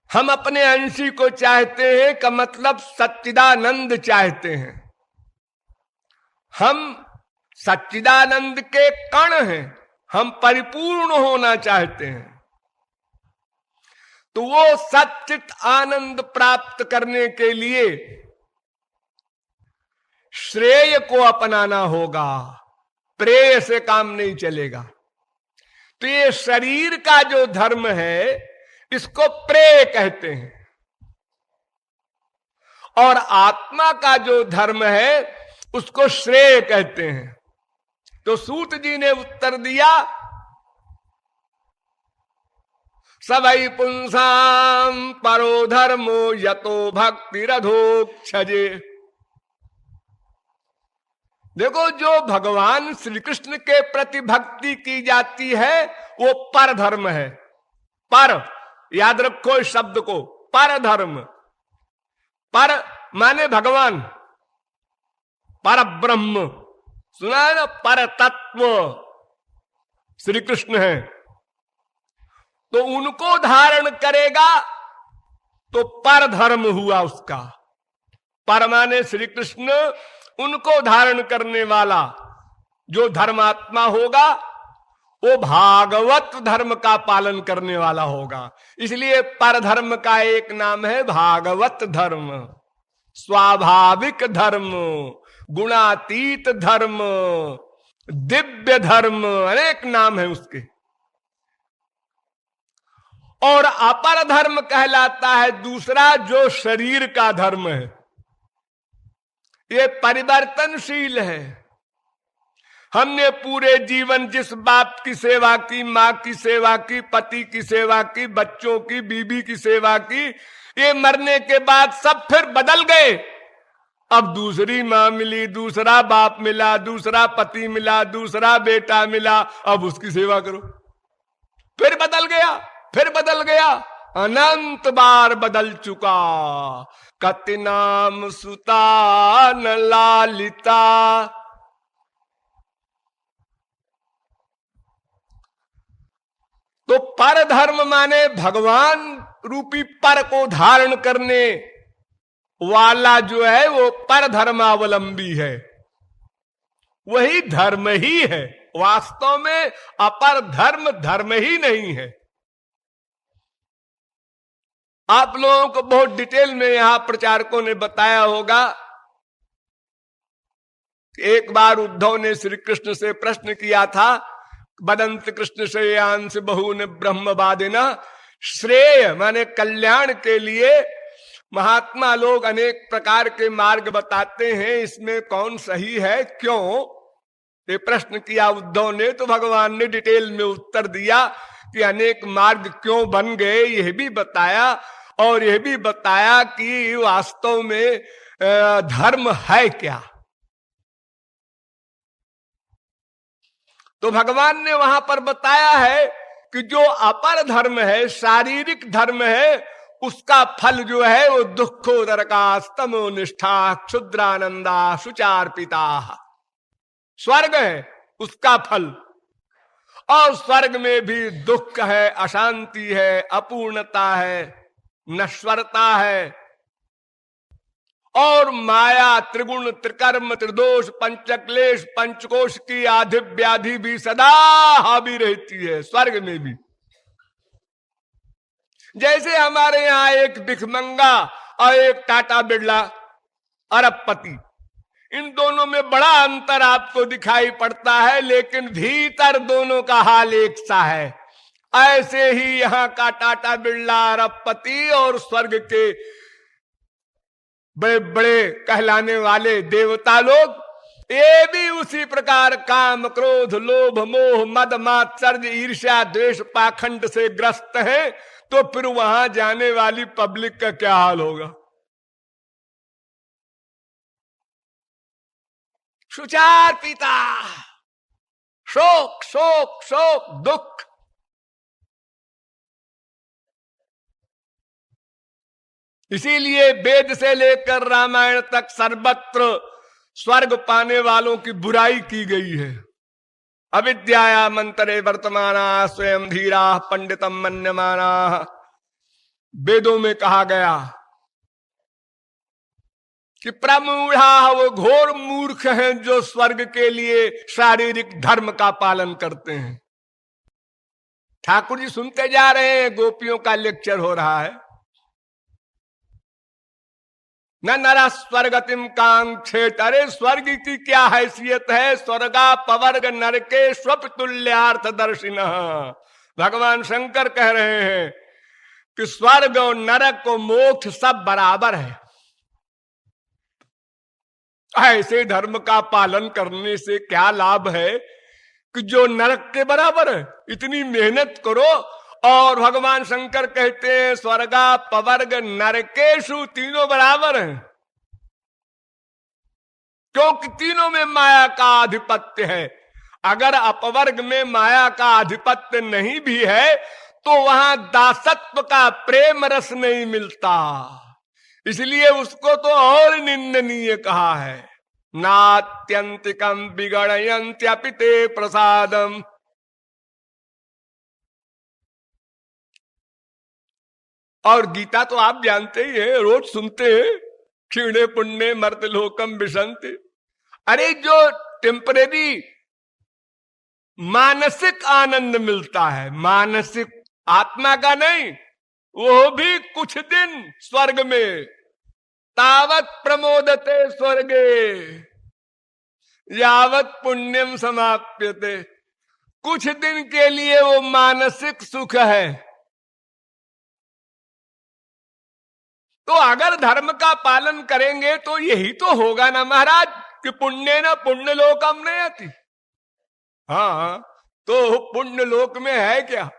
हम अपने अंशी को चाहते हैं का मतलब सच्चिदानंद चाहते हैं। हम सच्चिदानंद के कण हैं, हम परिपूर्ण होना चाहते हैं। तो वो सच्चित आनंद प्राप्त करने के लिए श्रेय को अपनाना होगा, प्रेय से काम नहीं चलेगा। तो ये शरीर का जो धर्म है इसको प्रेय कहते हैं, और आत्मा का जो धर्म है उसको श्रेय कहते हैं। तो सूत जी ने उत्तर दिया, सवै पुंसाम परो धर्मो यतो भक्ति रधोक्षजे। देखो, जो भगवान श्री कृष्ण के प्रति भक्ति की जाती है वो पर धर्म है। पर, याद रखो इस शब्द को, पर धर्म। पर माने भगवान, पर ब्रह्म, सुना है ना, पर तत्व श्री कृष्ण है। तो उनको धारण करेगा तो पर धर्म हुआ उसका। पर माने श्री कृष्ण, उनको धारण करने वाला जो धर्मात्मा होगा वो भागवत धर्म का पालन करने वाला होगा। इसलिए पर धर्म का एक नाम है भागवत धर्म, स्वाभाविक धर्म, गुणातीत धर्म, दिव्य धर्म, अनेक नाम है उसके। और अपर धर्म कहलाता है दूसरा, जो शरीर का धर्म है। ये परिवर्तनशील है। हमने पूरे जीवन जिस बाप की सेवा की, मां की सेवा की, पति की सेवा की, बच्चों की, बीबी की सेवा की, ये मरने के बाद सब फिर बदल गए। अब दूसरी मां मिली, दूसरा बाप मिला, दूसरा पति मिला, दूसरा बेटा मिला, अब उसकी सेवा करो। फिर बदल गया, फिर बदल गया, अनंत बार बदल चुका। कति नाम सुता न लालिता। तो पर धर्म माने भगवान रूपी पर को धारण करने वाला जो है वो पर धर्मावलंबी है, वही धर्म ही है। वास्तव में अपर धर्म धर्म ही नहीं है। आप लोगों को बहुत डिटेल में यहां प्रचारकों ने बताया होगा। एक बार उद्धव ने श्री कृष्ण से प्रश्न किया था, बदंत कृष्ण श्रेयांश बहुन ब्रह्मवादिना, श्रेय माने कल्याण के लिए महात्मा लोग अनेक प्रकार के मार्ग बताते हैं, इसमें कौन सही है, क्यों? ये प्रश्न किया उद्धव ने, तो भगवान ने डिटेल में उत्तर दिया कि अनेक मार्ग क्यों बन गए, यह भी बताया, और यह भी बताया कि वास्तव में धर्म है क्या। तो भगवान ने वहां पर बताया है कि जो अपर धर्म है, शारीरिक धर्म है, उसका फल जो है वो दुखोदरका स्तमो निष्ठा क्षुद्रानंदा शुचार्पिता, स्वर्ग है उसका फल। और स्वर्ग में भी दुख है, अशांति है, अपूर्णता है, नश्वरता है, और माया, त्रिगुण, त्रिकर्म, त्रिदोष, पंचक्लेश, पंचकोश की आधि व्याधि भी सदा हावी रहती है स्वर्ग में भी। जैसे हमारे यहां एक भिखमंगा और एक टाटा बिरला अरबपति, इन दोनों में बड़ा अंतर आपको दिखाई पड़ता है, लेकिन भीतर दोनों का हाल एक सा है। ऐसे ही यहां का टाटा बिरला अरबपति और स्वर्ग के बड़े बड़े कहलाने वाले देवता लोग, ये भी उसी प्रकार काम, क्रोध, लोभ, मोह, मद, मात्सर्य, ईर्ष्या, द्वेष, पाखंड से ग्रस्त हैं। तो फिर वहां जाने वाली पब्लिक का क्या हाल होगा? शुचार पिता, शोक शोक शोक, दुख। इसीलिए वेद से लेकर रामायण तक सर्वत्र स्वर्ग पाने वालों की बुराई की गई है। अविद्याया मंतरे वर्तमाना स्वयं धीरा पंडितम मन्यमाना, वेदों में कहा गया कि प्रमूढ़ा, वो घोर मूर्ख हैं जो स्वर्ग के लिए शारीरिक धर्म का पालन करते हैं। ठाकुर जी सुनते जा रहे हैं, गोपियों का लेक्चर हो रहा है। न नरा स्वर्गतिम कांक्षेत, अरे स्वर्ग की क्या हैसियत है, स्वर्गा पवर्ग नरके स्वपितुल्यार्थ दर्शिन। भगवान शंकर कह रहे हैं कि स्वर्ग और नरक को मोक्ष सब बराबर है। ऐसे धर्म का पालन करने से क्या लाभ है कि जो नरक के बराबर है। इतनी मेहनत करो, और भगवान शंकर कहते हैं स्वर्गा पवर्ग नरकेशु, तीनों बराबर हैं, क्योंकि तीनों में माया का आधिपत्य है। अगर अपवर्ग में माया का आधिपत्य नहीं भी है तो वहां दासत्व का प्रेम रस नहीं मिलता, इसलिए उसको तो और निंदनीय कहा है। नात्यंतिकम बिगड़यंत्यपिते प्रसादम। और गीता तो आप जानते ही हैं, रोज सुनते हैं, क्षीणे पुण्य मर्तलोकम विशंति। अरे जो टेम्परेरी मानसिक आनंद मिलता है, मानसिक, आत्मा का नहीं, वो भी कुछ दिन स्वर्ग में। तावत प्रमोदते स्वर्गे यावत पुण्यम समाप्यते, कुछ दिन के लिए वो मानसिक सुख है। तो अगर धर्म का पालन करेंगे तो यही तो होगा ना महाराज, कि पुण्य न पुण्य लोकम नहीं आती। हाँ, तो पुण्य लोक में है क्या?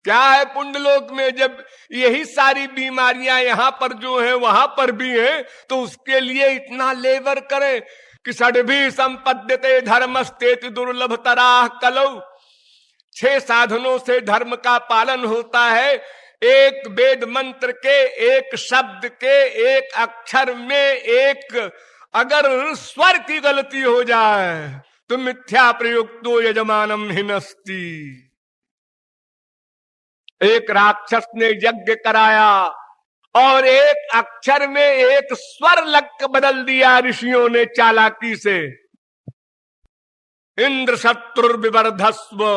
क्या है पुण्य लोक में? जब यही सारी बीमारियां यहां पर जो है वहां पर भी है, तो उसके लिए इतना लेबर करें कि षड्भी संपद्यते धर्मस्तेति दुर्लभ तराह कलौ। 6 साधनों से धर्म का पालन होता है। एक वेद मंत्र के, एक शब्द के, एक अक्षर में, एक अगर स्वर की गलती हो जाए तुम मिथ्या प्रयुक्तो यजमानम हिनस्ति। एक राक्षस ने यज्ञ कराया और एक अक्षर में एक स्वर लग बदल दिया ऋषियों ने चालाकी से, इंद्र शत्रु विवर्धस्व,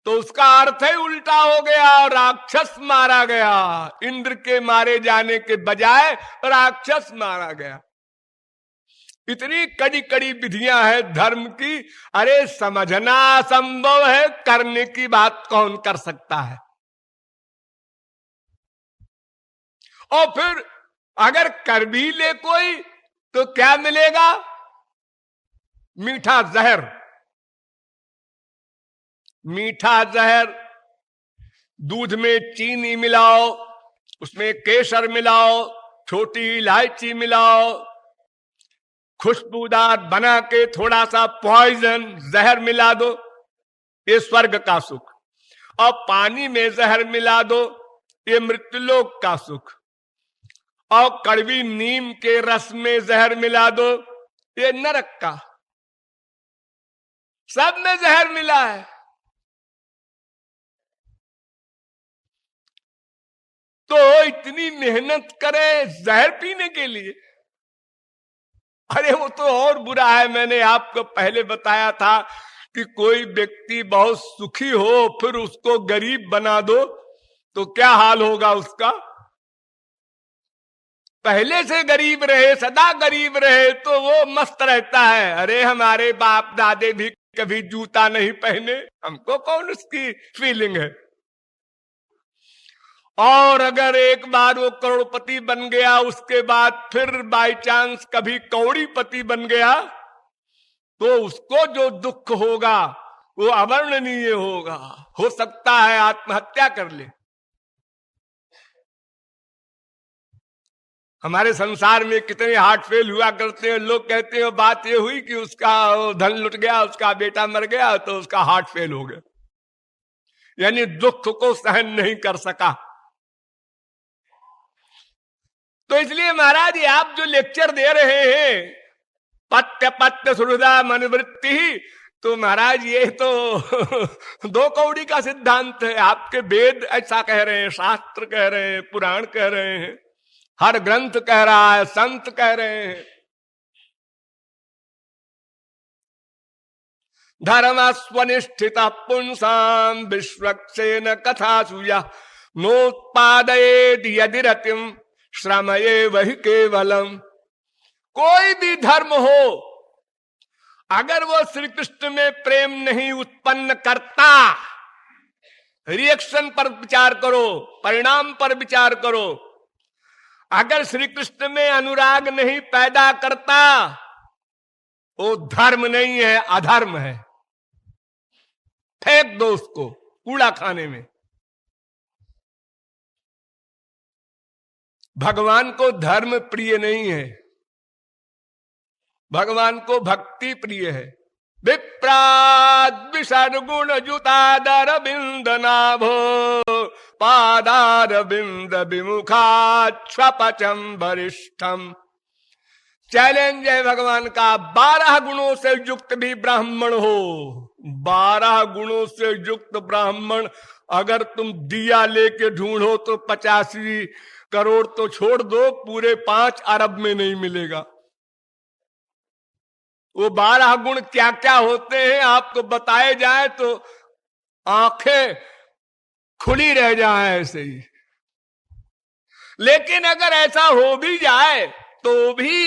तो उसका अर्थ ही उल्टा हो गया और राक्षस मारा गया। इंद्र के मारे जाने के बजाय राक्षस मारा गया। इतनी कड़ी कड़ी विधियां हैं धर्म की, अरे समझना असंभव है, करने की बात कौन कर सकता है। और फिर अगर कर भी ले कोई तो क्या मिलेगा? मीठा जहर। मीठा जहर, दूध में चीनी मिलाओ, उसमें केसर मिलाओ, छोटी इलायची मिलाओ, खुशबूदार बना के थोड़ा सा पॉइजन जहर मिला दो, ये स्वर्ग का सुख। और पानी में जहर मिला दो, ये मृत्युलोक का सुख। और कड़वी नीम के रस में जहर मिला दो, ये नरक का। सब में जहर मिला है। तो इतनी मेहनत करे जहर पीने के लिए? अरे वो तो और बुरा है। मैंने आपको पहले बताया था कि कोई व्यक्ति बहुत सुखी हो फिर उसको गरीब बना दो तो क्या हाल होगा उसका। पहले से गरीब रहे, सदा गरीब रहे तो वो मस्त रहता है। अरे हमारे बाप दादे भी कभी जूता नहीं पहने, हमको कौन उसकी फीलिंग है। और अगर एक बार वो करोड़पति बन गया, उसके बाद फिर बाय चांस कभी कौड़ीपति बन गया, तो उसको जो दुख होगा वो अवर्णनीय होगा। हो सकता है आत्महत्या कर ले। हमारे संसार में कितने हार्ट फेल हुआ करते हैं। लोग कहते हैं बात ये हुई कि उसका धन लुट गया, उसका बेटा मर गया तो उसका हार्ट फेल हो गया, यानी दुख को सहन नहीं कर सका। तो इसलिए महाराज ये आप जो लेक्चर दे रहे हैं पत्य पत्य सुहृदा मनवृत्ति, तो महाराज ये तो दो कौड़ी का सिद्धांत है। आपके वेद ऐसा कह रहे हैं, शास्त्र कह रहे हैं, पुराण कह रहे हैं, हर ग्रंथ कह रहा है, संत कह रहे हैं। धर्म स्वनिष्ठित पुंसाम विश्वक्सेन कथा सूया नोत्पादयेद यदि रतिम श्रमये वही केवलम। कोई भी धर्म हो, अगर वो श्री कृष्ण में प्रेम नहीं उत्पन्न करता, रिएक्शन पर विचार करो, परिणाम पर विचार करो, अगर श्री कृष्ण में अनुराग नहीं पैदा करता, वो धर्म नहीं है, अधर्म है। फेंक दो उसको कूड़ा खाने में। भगवान को धर्म प्रिय नहीं है, भगवान को भक्ति प्रिय है। विप्राद विसर्गुण जुतादर बिंद नाभो पादार बिंद विमुखा स्वपचम वरिष्ठम। चैलेंज है भगवान का। 12 गुणों से युक्त भी ब्राह्मण हो, 12 गुणों से युक्त ब्राह्मण अगर तुम दिया लेके ढूंढो तो 85 करोड़ तो छोड़ दो, पूरे 5 अरब में नहीं मिलेगा। वो 12 गुण क्या क्या होते हैं आपको बताए जाए तो आंखें खुली रह जाए ऐसे ही। लेकिन अगर ऐसा हो भी जाए तो भी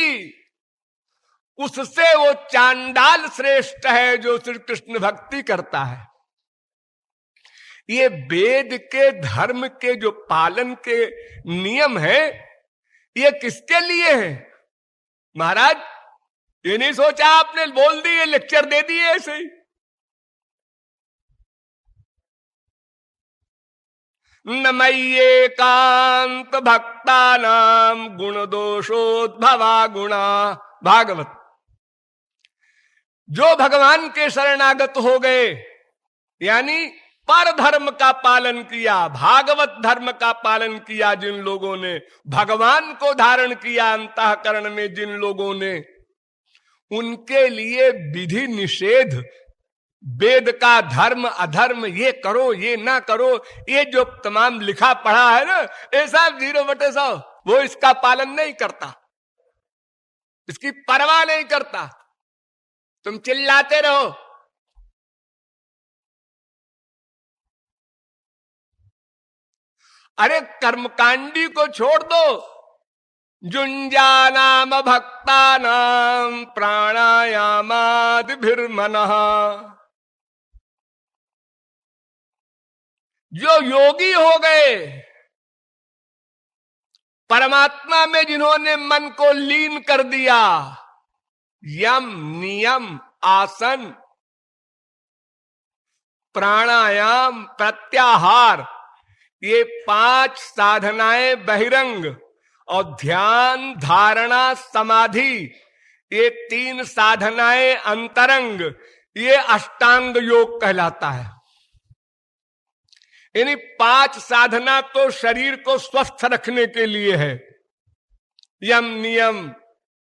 उससे वो चांडाल श्रेष्ठ है जो श्री कृष्ण भक्ति करता है। ये वेद के धर्म के जो पालन के नियम है, ये किसके लिए है महाराज? ये नहीं सोचा आपने, बोल दिए, लेक्चर दे दिए ऐसे ही। नमय्ये कांत भक्ता नाम गुण दोषोद्भवा गुणा। भागवत। जो भगवान के शरणागत हो गए, यानी पर धर्म का पालन किया, भागवत धर्म का पालन किया जिन लोगों ने, भगवान को धारण किया अंतःकरण में जिन लोगों ने, उनके लिए विधि निषेध, वेद का धर्म अधर्म, ये करो ये ना करो, ये जो तमाम लिखा पढ़ा है ना, ये सब 0/100, वो इसका पालन नहीं करता, इसकी परवाह नहीं करता। तुम चिल्लाते रहो। अरे कर्मकांडी को छोड़ दो, जुंजानाम भक्तानाम प्राणायामादिभिर्मनः, जो योगी हो गए, परमात्मा में जिन्होंने मन को लीन कर दिया, यम नियम आसन प्राणायाम प्रत्याहार, ये 5 साधनाएं बहिरंग, और ध्यान धारणा समाधि ये 3 साधनाएं अंतरंग, ये अष्टांग योग कहलाता है। यानी 5 साधना तो शरीर को स्वस्थ रखने के लिए है, यम नियम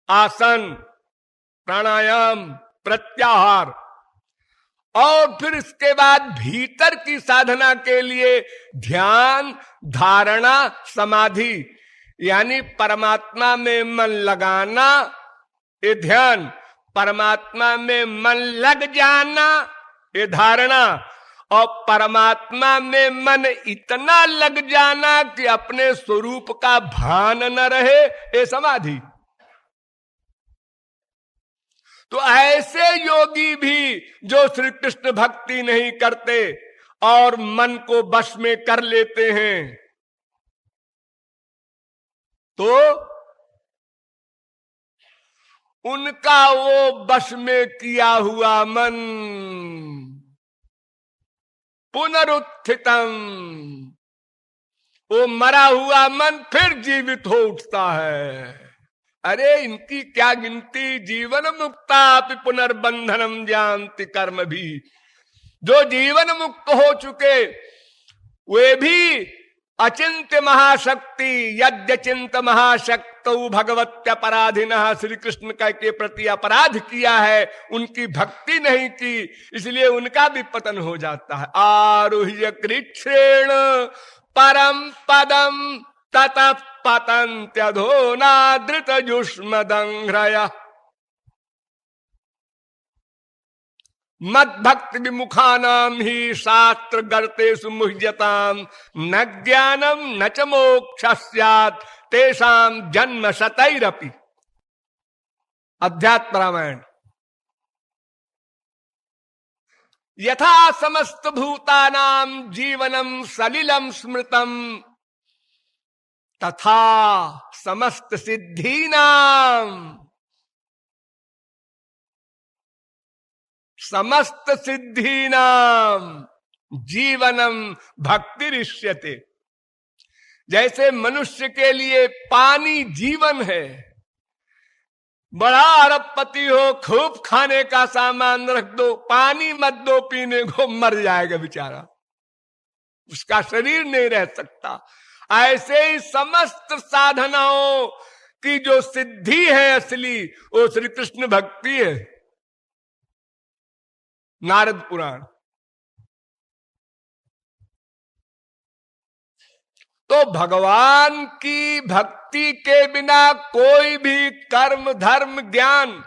आसन प्राणायाम प्रत्याहार, और फिर इसके बाद भीतर की साधना के लिए ध्यान धारणा समाधि, यानी परमात्मा में मन लगाना ये ध्यान, परमात्मा में मन लग जाना ये धारणा, और परमात्मा में मन इतना लग जाना कि अपने स्वरूप का भान न रहे ये समाधि। तो ऐसे योगी भी जो श्री कृष्ण भक्ति नहीं करते और मन को वश में कर लेते हैं, तो उनका वो वश में किया हुआ मन पुनरुत्थितम, वो मरा हुआ मन फिर जीवित हो उठता है। अरे इनकी क्या गिनती, जीवन मुक्ता पुनर्बंधनम जानति कर्म भी, जो जीवन मुक्त हो चुके वे भी अचिंत्य महाशक्ति, यद्यचिंत महाशक्तौ भगवत्यपराधिनः, श्री कृष्ण के प्रति अपराध किया है, उनकी भक्ति नहीं की, इसलिए उनका भी पतन हो जाता है। आरुह्य कृच्छ्रेण परम पदम ततः पतन्त्यधोनादृत जुष्मदंघ्रया, मद भक्ति विमुखानाम ही शास्त्र गर्तेषु मुह्यताम, न ज्ञानम न च मोक्षः स्यात् तेषां जन्म शतैरपि। अध्यात्म रामायण। यथा समस्त भूतानां जीवनम सलिलम स्मृतम, तथा समस्त सिद्धीनाम, समस्त सिद्धीनाम जीवनम भक्तिरिष्यते। जैसे मनुष्य के लिए पानी जीवन है, बड़ा अरबपति हो, खूब खाने का सामान रख दो, पानी मत दो पीने को, मर जाएगा बेचारा, उसका शरीर नहीं रह सकता। ऐसे ही समस्त साधनाओं की जो सिद्धि है असली, वो श्री कृष्ण भक्ति है। नारद पुराण। तो भगवान की भक्ति के बिना कोई भी कर्म धर्म ज्ञान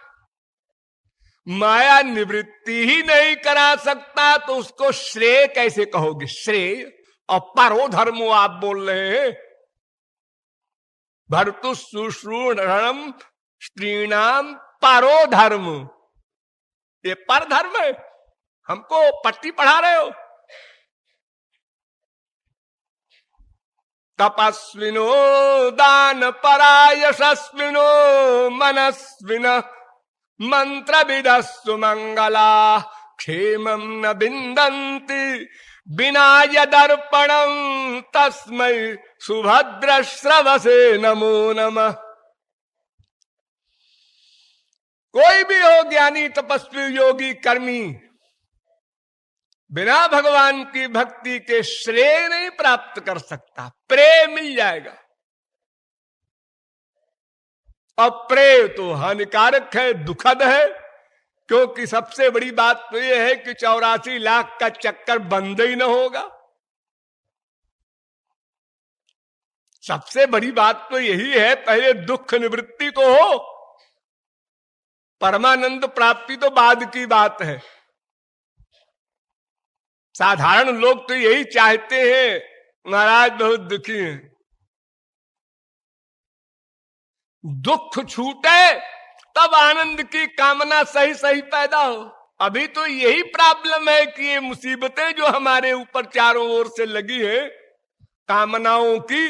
माया निवृत्ति ही नहीं करा सकता, तो उसको श्रेय कैसे कहोगे? श्रेय और परो धर्मो आप बोल रहे हैं। भर्तु शुश्रूषणम स्त्रीणाम परो धर्म, ये पर धर्म है, हमको पट्टी पढ़ा रहे हो। तपस्विनो दान परा यशस्विनो मनस्विन मंत्र विदस्सु मंगला क्षेमं न बिंदन्ति बिना यदर्पणं तस्मै सुभद्र श्रवसे नमो नमः। कोई भी हो, ज्ञानी तपस्वी योगी कर्मी, बिना भगवान की भक्ति के श्रेय नहीं प्राप्त कर सकता। प्रेम मिल जाएगा, और प्रेय तो हानिकारक है, दुखद है, क्योंकि सबसे बड़ी बात तो यह है कि 84 लाख का चक्कर बंद ही न होगा। सबसे बड़ी बात तो यही है, पहले दुख निवृत्ति तो हो, परमानंद प्राप्ति तो बाद की बात है। साधारण लोग तो यही चाहते हैं, महाराज बहुत दुखी हैं, दुख छूटे तब आनंद की कामना सही सही पैदा हो। अभी तो यही प्रॉब्लम है कि ये मुसीबतें जो हमारे ऊपर चारों ओर से लगी है, कामनाओं की,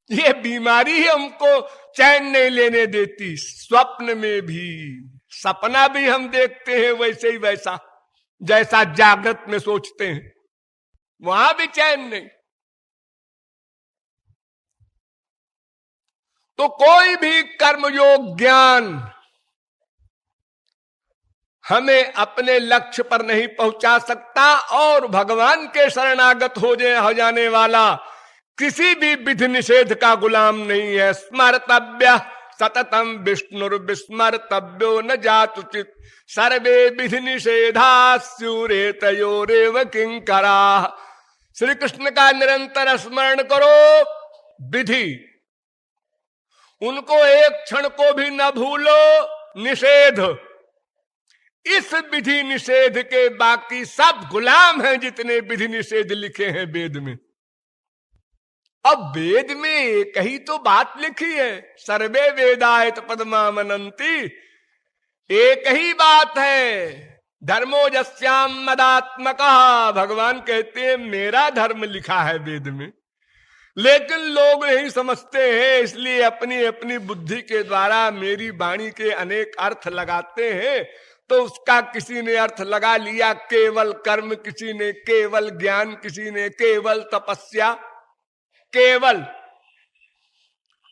ये बीमारी ही हमको चैन नहीं लेने देती। स्वप्न में भी, सपना भी हम देखते हैं वैसे ही वैसा जैसा जागृत में सोचते हैं, वहां भी चैन नहीं। तो कोई भी कर्मयोग ज्ञान हमें अपने लक्ष्य पर नहीं पहुंचा सकता, और भगवान के शरणागत हो जाने वाला किसी भी विधि निषेध का गुलाम नहीं है। स्मर्तव्य सततम विष्णुर्विस्मर्तव्यो न जातुचित सर्वे विधि निषेधा स्यूरे तयोरेव किंकरा। श्री कृष्ण का निरंतर स्मरण करो, विधि उनको एक क्षण को भी न भूलो, निषेध, इस विधि निषेध के बाकी सब गुलाम हैं जितने विधि निषेध लिखे हैं वेद में। अब वेद में एक ही तो बात लिखी है, सर्वे वेदायत पद्मामनंती, एक ही बात है, धर्मो जस्याम मदात्मका। भगवान कहते हैं मेरा धर्म लिखा है वेद में, लेकिन लोग नहीं समझते हैं, इसलिए अपनी अपनी बुद्धि के द्वारा मेरी वाणी के अनेक अर्थ लगाते हैं। तो उसका किसी ने अर्थ लगा लिया केवल कर्म, किसी ने केवल ज्ञान, किसी ने केवल तपस्या, केवल।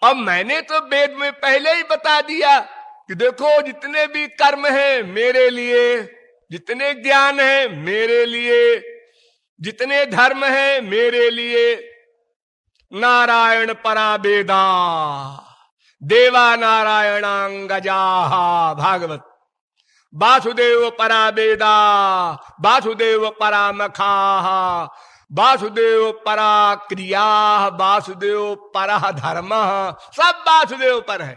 अब मैंने तो वेद में पहले ही बता दिया कि देखो जितने भी कर्म हैं मेरे लिए, जितने ज्ञान है मेरे लिए, जितने धर्म है मेरे लिए। नारायण परा वेदा देवा नारायणांगजा, भागवत। वासुदेव परा वेदा वासुदेव परा मखा, वासुदेव परा क्रिया वासुदेव परा धर्म, सब वासुदेव पर है,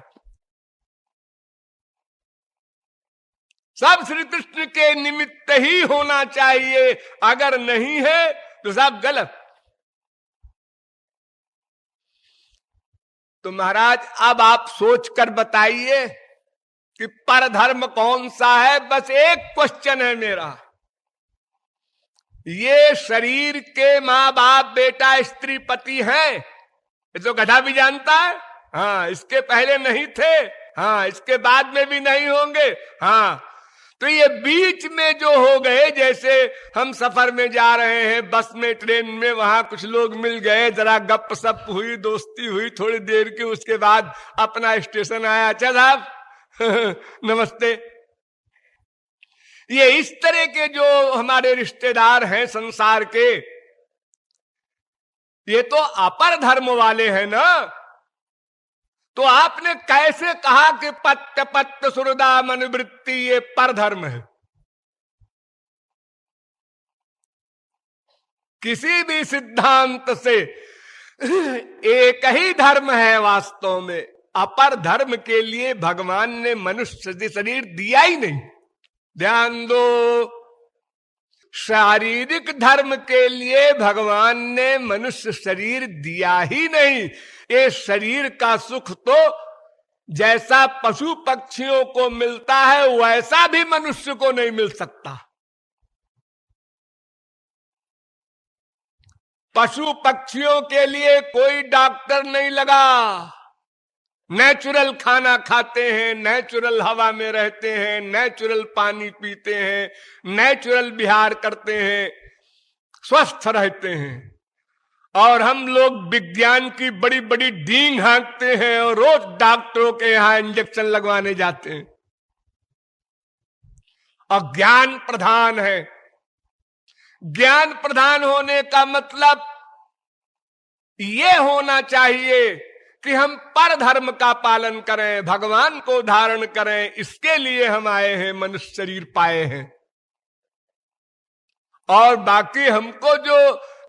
सब श्री कृष्ण के निमित्त ही होना चाहिए, अगर नहीं है तो सब गलत। तो महाराज अब आप सोच कर बताइए कि परधर्म कौन सा है। बस एक क्वेश्चन है मेरा, ये शरीर के माँ बाप बेटा स्त्री पति हैं, ये तो गधा भी जानता है। हाँ, इसके पहले नहीं थे, हाँ, इसके बाद में भी नहीं होंगे। हाँ, तो ये बीच में जो हो गए, जैसे हम सफर में जा रहे हैं बस में, ट्रेन में, वहां कुछ लोग मिल गए, जरा गप सप हुई, दोस्ती हुई थोड़ी देर की, उसके बाद अपना स्टेशन आया, अच्छा साहब नमस्ते। ये इस तरह के जो हमारे रिश्तेदार हैं संसार के, ये तो अपर धर्म वाले हैं ना। तो आपने कैसे कहा कि पत्त पत्त सुरदा मनवृत्ति ये पर धर्म है? किसी भी सिद्धांत से एक ही धर्म है वास्तव में, अपर धर्म के लिए भगवान ने मनुष्य शरीर दिया ही नहीं। ध्यान दो, शारीरिक धर्म के लिए भगवान ने मनुष्य शरीर दिया ही नहीं। ये शरीर का सुख तो जैसा पशु पक्षियों को मिलता है वैसा भी मनुष्य को नहीं मिल सकता। पशु पक्षियों के लिए कोई डॉक्टर नहीं लगा, नेचुरल खाना खाते हैं, नेचुरल हवा में रहते हैं, नेचुरल पानी पीते हैं, नेचुरल विहार करते हैं, स्वस्थ रहते हैं। और हम लोग विज्ञान की बड़ी बड़ी डींग हाँकते हैं और रोज डॉक्टरों के यहां इंजेक्शन लगवाने जाते हैं। और ज्ञान प्रधान है। ज्ञान प्रधान होने का मतलब ये होना चाहिए कि हम पर धर्म का पालन करें, भगवान को धारण करें, इसके लिए हम आए हैं, मनुष्य शरीर पाए हैं। और बाकी हमको जो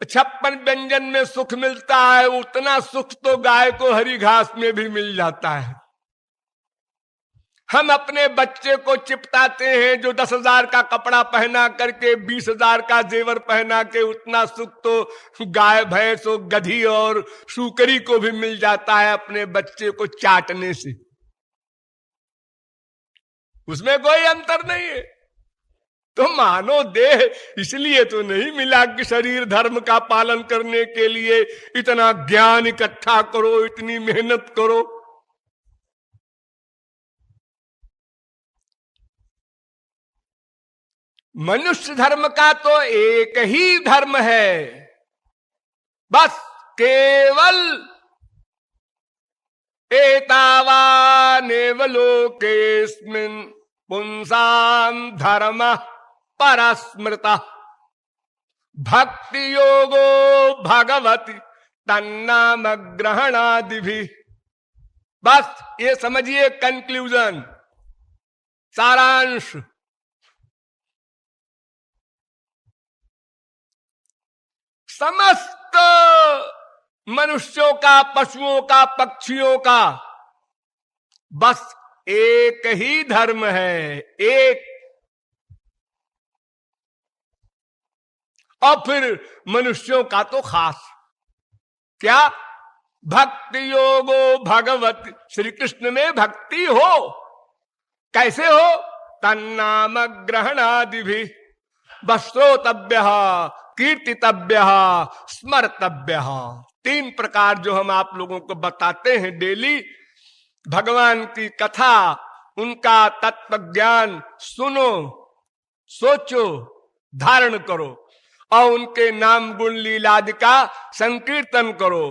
56 व्यंजन में सुख मिलता है, उतना सुख तो गाय को हरी घास में भी मिल जाता है। हम अपने बच्चे को चिपटाते हैं, जो 10,000 का कपड़ा पहना करके 20,000 का जेवर पहना के, उतना सुख तो गाय भैंस और गधी और सूकरी को भी मिल जाता है अपने बच्चे को चाटने से। उसमें कोई अंतर नहीं है। तो मानो देह इसलिए तो नहीं मिला कि शरीर धर्म का पालन करने के लिए इतना ज्ञान इकट्ठा करो, इतनी मेहनत करो। मनुष्य धर्म का तो एक ही धर्म है, बस केवल एतावानेव लोकेस्मिन् पुंसां धर्म परस्मृतः भक्ति योगो भगवति तन्नाम ग्रहणादिभिः। बस ये समझिए कंक्लूजन, सारांश। समस्त मनुष्यों का, पशुओं का, पक्षियों का बस एक ही धर्म है, एक। और फिर मनुष्यों का तो खास क्या, भक्ति योगो भगवत, श्री कृष्ण में भक्ति हो। कैसे हो? तन्नाम ग्रहणादि भी, बस श्रोतव्य, कीर्तितव्य, स्मर्तव्य। 3 प्रकार जो हम आप लोगों को बताते हैं डेली। भगवान की कथा, उनका तत्व ज्ञान सुनो, सोचो, धारण करो, और उनके नाम गुण लीलादि का संकीर्तन करो,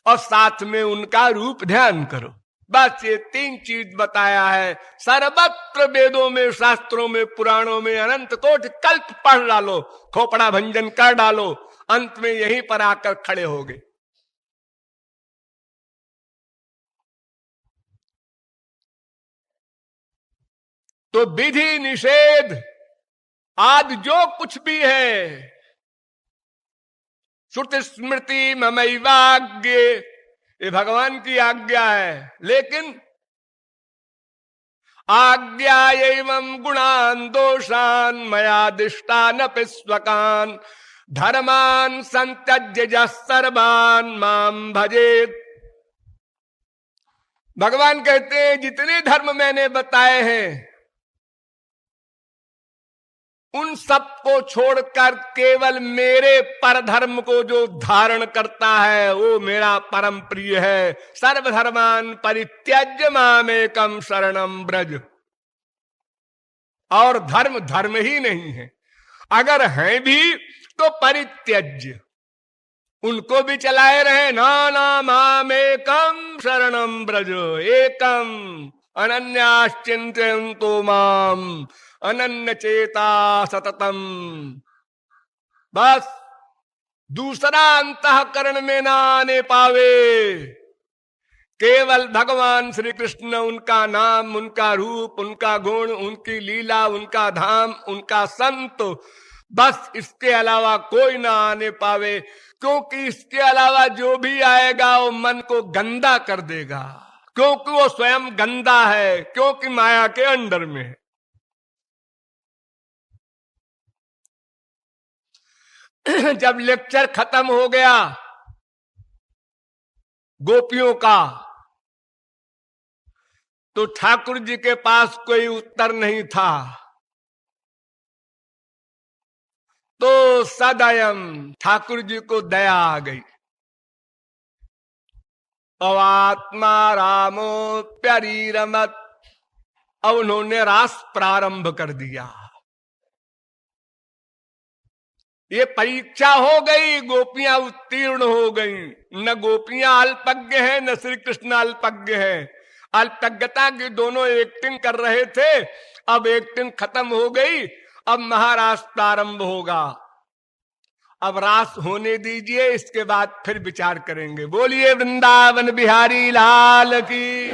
और साथ में उनका रूप ध्यान करो। बस ये 3 चीज बताया है। सर्वत्र वेदों में, शास्त्रों में, पुराणों में अनंत कोटि कल्प पढ़ डालो, खोपड़ा भंजन कर डालो, अंत में यहीं पर आकर खड़े हो गए। तो विधि निषेध आदि जो कुछ भी है, श्रुति स्मृति ममैवाज्ञे, ये भगवान की आज्ञा है। लेकिन आज्ञा एवं गुणान दोषान मयादिष्टान पिस्वकान धर्मान संत्यज्य सर्वान माम भजेत। भगवान कहते हैं जितने धर्म मैंने बताए हैं, उन सबको छोड़कर केवल मेरे पर धर्म को जो धारण करता है, वो मेरा परम प्रिय है। सर्वधर्मान परित्यज्य मामेकम शरणम ब्रज। और धर्म धर्म ही नहीं है, अगर हैं भी तो परित्यज्य, उनको भी चलाए रहे। नाना मामेकम शरणम ब्रज, एकम अनन्याश्चिन्तयन्तो माम अनन्य चेता सततम। बस दूसरा अंतःकरण में ना आने पावे, केवल भगवान श्री कृष्ण, उनका नाम, उनका रूप, उनका गुण, उनकी लीला, उनका धाम, उनका संत, बस इसके अलावा कोई ना आने पावे। क्योंकि इसके अलावा जो भी आएगा वो मन को गंदा कर देगा, क्योंकि वो स्वयं गंदा है, क्योंकि माया के अंडर में है। जब लेक्चर खत्म हो गया गोपियों का, तो ठाकुर जी के पास कोई उत्तर नहीं था। तो सदयम, ठाकुर जी को दया आ गई। अवात्मा रामो प्यरीरमत, अब उन्होंने रास प्रारंभ कर दिया। ये परीक्षा हो गई, गोपियां उत्तीर्ण हो गई। न गोपियां अल्पज्ञ हैं, न श्री कृष्ण अल्पज्ञ हैं। अल्पज्ञता की दोनों एक्टिंग कर रहे थे, अब एक्टिंग खत्म हो गई, अब महाराज प्रारंभ होगा। अब रास होने दीजिए, इसके बाद फिर विचार करेंगे। बोलिए वृंदावन बिहारी लाल की।